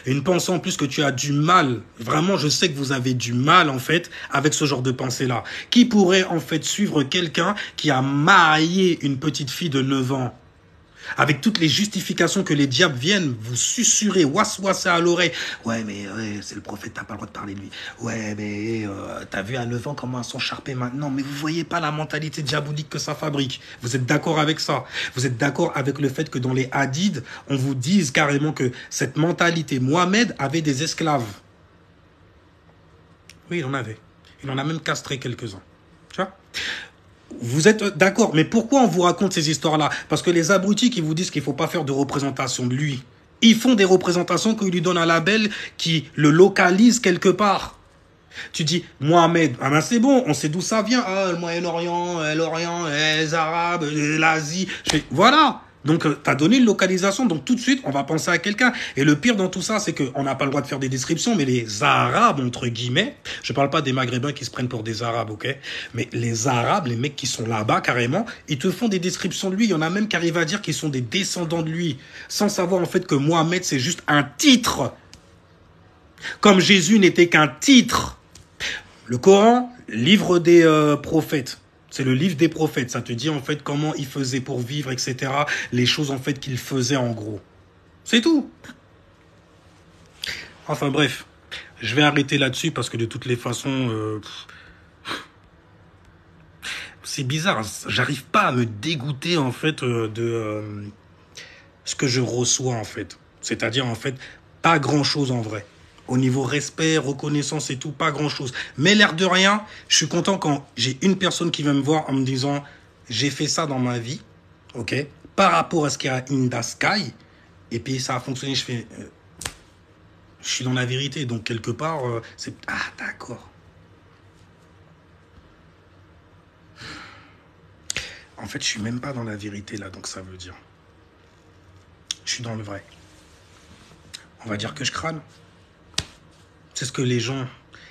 Une pensée en plus que tu as du mal. Vraiment, je sais que vous avez du mal en fait avec ce genre de pensée-là. Qui pourrait en fait suivre quelqu'un qui a marié une petite fille de 9 ans? Avec toutes les justifications que les diables viennent vous susurrer, waswasser à l'oreille. Ouais, mais ouais, c'est le prophète, t'as pas le droit de parler de lui. Ouais, mais t'as vu à 9 ans comment elles sont charpées maintenant. Mais vous voyez pas la mentalité diabolique que ça fabrique. Vous êtes d'accord avec ça? Vous êtes d'accord avec le fait que dans les hadiths, on vous dise carrément que cette mentalité, Mohamed avait des esclaves. Oui, il en avait. Il en a même castré quelques-uns. Tu vois? Vous êtes d'accord, mais pourquoi on vous raconte ces histoires-là? Parce que les abrutis qui vous disent qu'il ne faut pas faire de représentation de lui, ils font des représentations qui lui donnent un label qui le localise quelque part. Tu dis, Mohamed, ah ben c'est bon, on sait d'où ça vient. Ah, le Moyen-Orient, l'Orient, les Arabes, l'Asie. Voilà. Donc, tu as donné une localisation, donc tout de suite, on va penser à quelqu'un. Et le pire dans tout ça, c'est qu'on n'a pas le droit de faire des descriptions, mais les Arabes, entre guillemets, je parle pas des Maghrébins qui se prennent pour des Arabes, ok? Mais les Arabes, les mecs qui sont là-bas, carrément, ils te font des descriptions de lui. Il y en a même qui arrivent à dire qu'ils sont des descendants de lui, sans savoir en fait que Mohamed, c'est juste un titre. Comme Jésus n'était qu'un titre. Le Coran, livre des prophètes. C'est le livre des prophètes. Ça te dit en fait comment ils faisaient pour vivre, etc. Les choses en fait qu'ils faisaient en gros. C'est tout. Enfin bref, je vais arrêter là-dessus parce que de toutes les façons, c'est bizarre. J'arrive pas à me dégoûter en fait de ce que je reçois en fait. C'est-à-dire en fait pas grand-chose en vrai. Au niveau respect, reconnaissance et tout, pas grand-chose. Mais l'air de rien, je suis content quand j'ai une personne qui vient me voir en me disant « J'ai fait ça dans ma vie, ok, par rapport à ce qu'il y a in the sky. » Et puis ça a fonctionné, je fais je suis dans la vérité. Donc quelque part, c'est... Ah, d'accord. En fait, je suis même pas dans la vérité là, donc ça veut dire. Je suis dans le vrai. On va dire que je crâne. C'est ce que les gens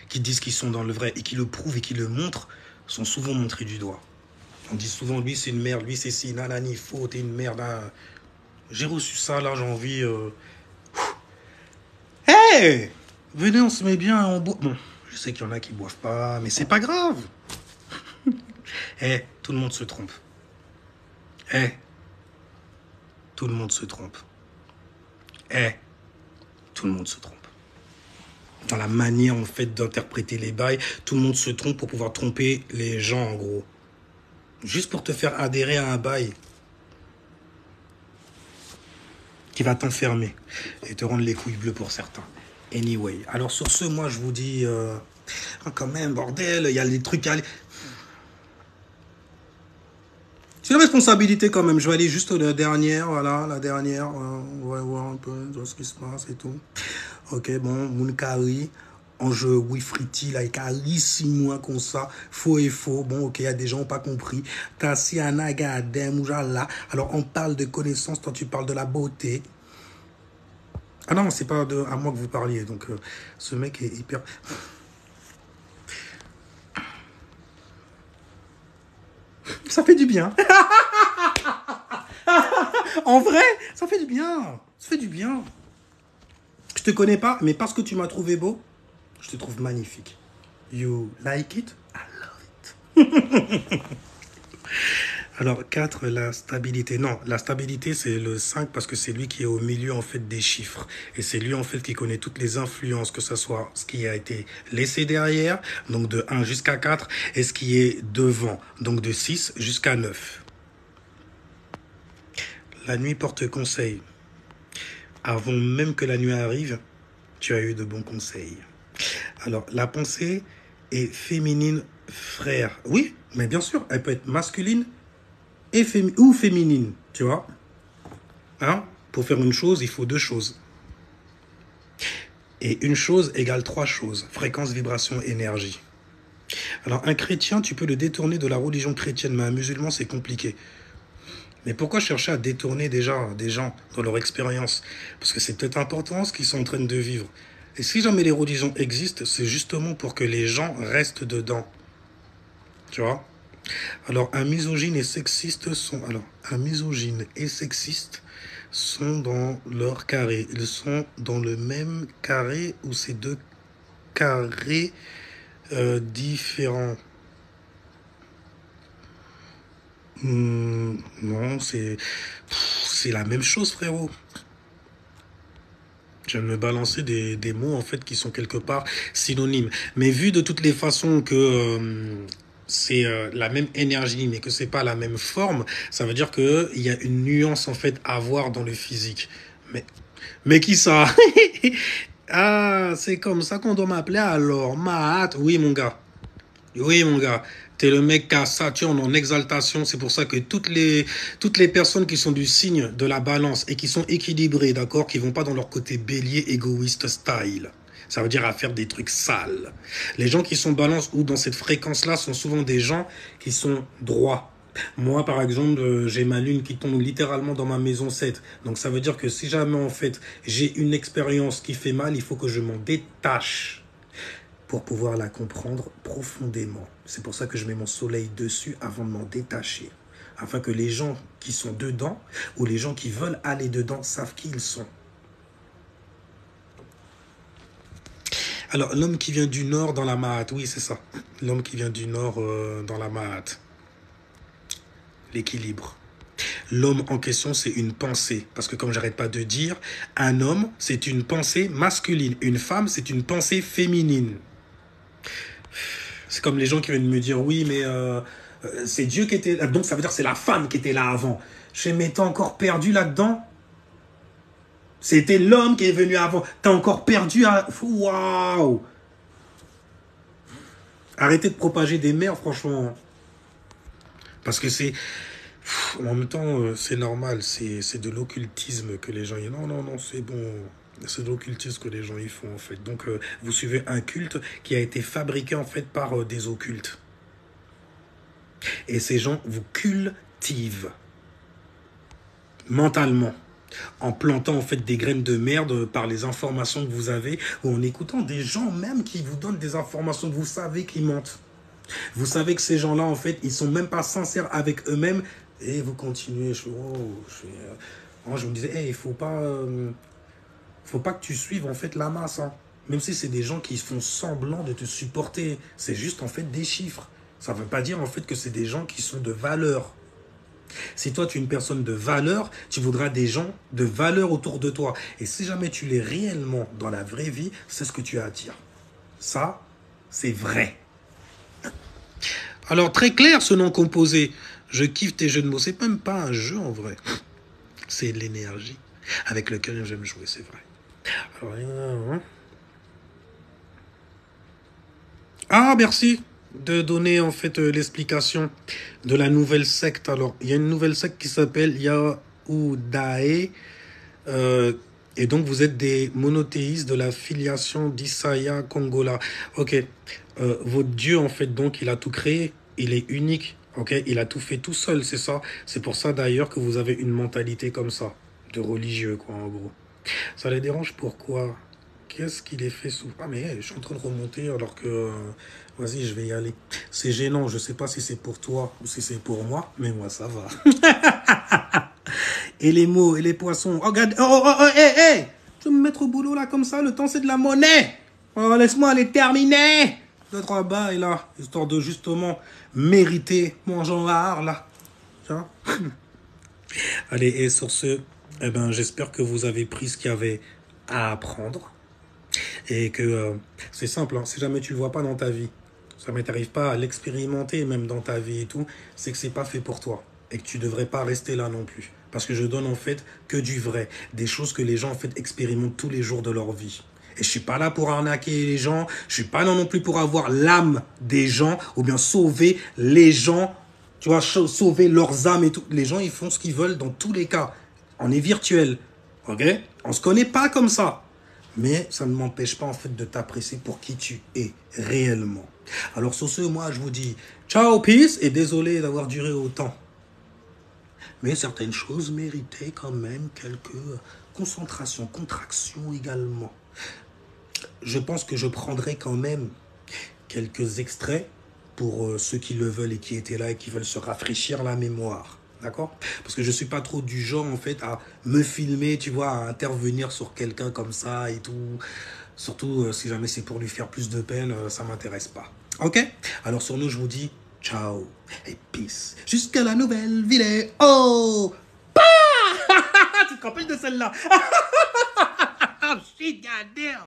qui disent qu'ils sont dans le vrai et qui le prouvent et qui le montrent sont souvent montrés du doigt. On dit souvent, lui c'est une merde, lui c'est si, nanani, faux, t'es une merde. Hein. J'ai reçu ça, là j'ai envie... Hey, venez, on se met bien, on boit. Bon, je sais qu'il y en a qui boivent pas, mais c'est pas grave. Tout le monde se trompe. Tout le monde se trompe. Tout le monde se trompe. Dans la manière, en fait, d'interpréter les bails, tout le monde se trompe pour pouvoir tromper les gens, en gros. Juste pour te faire adhérer à un bail qui va t'enfermer et te rendre les couilles bleues pour certains. Anyway. Alors, sur ce, moi, je vous dis... quand même, bordel, il y a des trucs à... C'est une responsabilité quand même. Je vais aller juste la dernière, voilà, la dernière. On va voir un peu ce qui se passe et tout. Ok, bon, Moukari, enjeu Wifriti, là, Kari, 6 mois comme ça, faux et faux. Bon, ok, il y a des gens qui n'ont pas compris. Tassi, Anaga, Adem, là. Alors, on parle de connaissance, toi, tu parles de la beauté. Ah non, c'est pas à moi que vous parliez. Donc, ce mec est hyper... Ça fait du bien. En vrai, ça fait du bien. Ça fait du bien. Je te connais pas, mais parce que tu m'as trouvé beau, je te trouve magnifique. You like it? I love it. Alors, 4, la stabilité. Non, la stabilité, c'est le 5 parce que c'est lui qui est au milieu, en fait, des chiffres. Et c'est lui, en fait, qui connaît toutes les influences, que ce soit ce qui a été laissé derrière, donc de 1 jusqu'à 4, et ce qui est devant, donc de 6 jusqu'à 9. La nuit porte conseil. Avant même que la nuit arrive, tu as eu de bons conseils. Alors, la pensée est féminine, frère. Oui, mais bien sûr, elle peut être masculine et ou féminine, tu vois. Hein? Pour faire une chose, il faut 2 choses. Et une chose égale 3 choses. Fréquence, vibration, énergie. Alors, un chrétien, tu peux le détourner de la religion chrétienne, mais un musulman, c'est compliqué. Mais pourquoi chercher à détourner déjà des gens dans leur expérience? Parce que c'est peut-être important ce qu'ils sont en train de vivre. Et si jamais les religions existent, c'est justement pour que les gens restent dedans. Tu vois? Alors, un misogyne et sexiste sont... Alors, un misogyne et sexiste sont dans leur carré. Ils sont dans le même carré ou c'est 2 carrés différents? Non, c'est la même chose, frérot. Je viens de me balancer des mots, en fait, qui sont quelque part synonymes. Mais vu de toutes les façons que c'est la même énergie, mais que c'est pas la même forme, ça veut dire qu'il y a une nuance, en fait, à voir dans le physique. Mais qui ça? Ah, c'est comme ça qu'on doit m'appeler alors. Mahat, oui, mon gars. Oui, mon gars. T'es le mec qui a Saturne en exaltation. C'est pour ça que toutes les personnes qui sont du signe de la balance et qui sont équilibrées, d'accord, qui vont pas dans leur côté bélier, égoïste style. Ça veut dire à faire des trucs sales. Les gens qui sont balance ou dans cette fréquence-là sont souvent des gens qui sont droits. Moi, par exemple, j'ai ma lune qui tombe littéralement dans ma maison 7. Donc, ça veut dire que si jamais, en fait, j'ai une expérience qui fait mal, il faut que je m'en détache pour pouvoir la comprendre profondément. C'est pour ça que je mets mon soleil dessus avant de m'en détacher. Afin que les gens qui sont dedans ou les gens qui veulent aller dedans savent qui ils sont. Alors, l'homme qui vient du nord dans la Mahat, oui, c'est ça. L'homme qui vient du nord dans la Mahat. L'équilibre. L'homme en question, c'est une pensée. Parce que comme j'arrête pas de dire, un homme, c'est une pensée masculine. Une femme, c'est une pensée féminine. C'est comme les gens qui viennent me dire, oui, mais c'est Dieu qui était là. Donc ça veut dire que c'est la femme qui était là avant. Je m'étais encore perdu là-dedans. C'était l'homme qui est venu avant. T'as encore perdu à... Waouh! Arrêtez de propager des mères, franchement. Parce que c'est... En même temps, c'est normal. C'est de l'occultisme que les gens... Non, c'est bon. C'est de l'occultisme que les gens y font, en fait. Donc, vous suivez un culte qui a été fabriqué, en fait, par des occultes. Et ces gens vous cultivent mentalement, en plantant en fait des graines de merde par les informations que vous avez, ou en écoutant des gens même qui vous donnent des informations que vous savez qui mentent. Vous savez que ces gens-là, en fait, ils sont même pas sincères avec eux-mêmes, et vous continuez. Je me disais, hey, il faut pas que tu suives en fait la masse, hein. Même si c'est des gens qui font semblant de te supporter, c'est juste en fait des chiffres. Ça ne veut pas dire en fait que c'est des gens qui sont de valeur. Si toi tu es une personne de valeur, tu voudras des gens de valeur autour de toi. Et si jamais tu l'es réellement dans la vraie vie, c'est ce que tu attires. Ça, c'est vrai. Alors très clair ce nom composé. Je kiffe tes jeux de mots. C'est même pas un jeu en vrai. C'est l'énergie avec laquelle j'aime jouer, c'est vrai. Alors, ah, merci. de donner en fait l'explication de la nouvelle secte. Alors, il y a une nouvelle secte qui s'appelle Yahudae. Euh, et donc, vous êtes des monothéistes de la filiation d'Isaiah Kongola. Ok. Votre Dieu, en fait, donc, il a tout créé. Il est unique. Ok. Il a tout fait tout seul, c'est ça. C'est pour ça, d'ailleurs, que vous avez une mentalité comme ça. De religieux, quoi, en gros. Ça les dérange pourquoi? Qu'est-ce qu'il est fait sous... Ah, mais hey, je suis en train de remonter alors que... vas-y, je vais y aller. C'est gênant. Je sais pas si c'est pour toi ou si c'est pour moi. Mais moi, ça va. Et les mots, et les poissons. Oh, regarde. Oh, oh, oh, hé, hé. Je vais me mettre au boulot, là, comme ça. Le temps, c'est de la monnaie. Oh, laisse-moi aller terminer. Deux, trois bails, là. Histoire de, justement, mériter mon genre, là. Tu vois? Allez, et sur ce, eh ben, j'espère que vous avez pris ce qu'il y avait à apprendre. Et que c'est simple, hein, si jamais tu le vois pas dans ta vie, ça ne t'arrive pas à l'expérimenter même dans ta vie et tout, c'est que c'est pas fait pour toi. Et que tu devrais pas rester là non plus. Parce que je donne en fait que du vrai. Des choses que les gens en fait expérimentent tous les jours de leur vie. Et je suis pas là pour arnaquer les gens. Je suis pas là non plus pour avoir l'âme des gens ou bien sauver les gens. Tu vois, sauver leurs âmes et tout. Les gens, ils font ce qu'ils veulent dans tous les cas. On est virtuel. Ok? On se connaît pas comme ça. Mais ça ne m'empêche pas en fait de t'apprécier pour qui tu es réellement. Alors sur ce, moi je vous dis ciao, peace et désolé d'avoir duré autant. Mais certaines choses méritaient quand même quelques concentrations, contractions également. Je pense que je prendrai quand même quelques extraits pour ceux qui le veulent et qui étaient là et qui veulent se rafraîchir la mémoire. D'accord? Parce que je suis pas trop du genre, en fait, à me filmer, tu vois, à intervenir sur quelqu'un comme ça et tout. Surtout si jamais c'est pour lui faire plus de peine, ça m'intéresse pas. Ok? Alors sur nous, je vous dis ciao et peace. Jusqu'à la nouvelle vidéo. Oh! Tu te rappelles de celle-là? Shit, goddamn!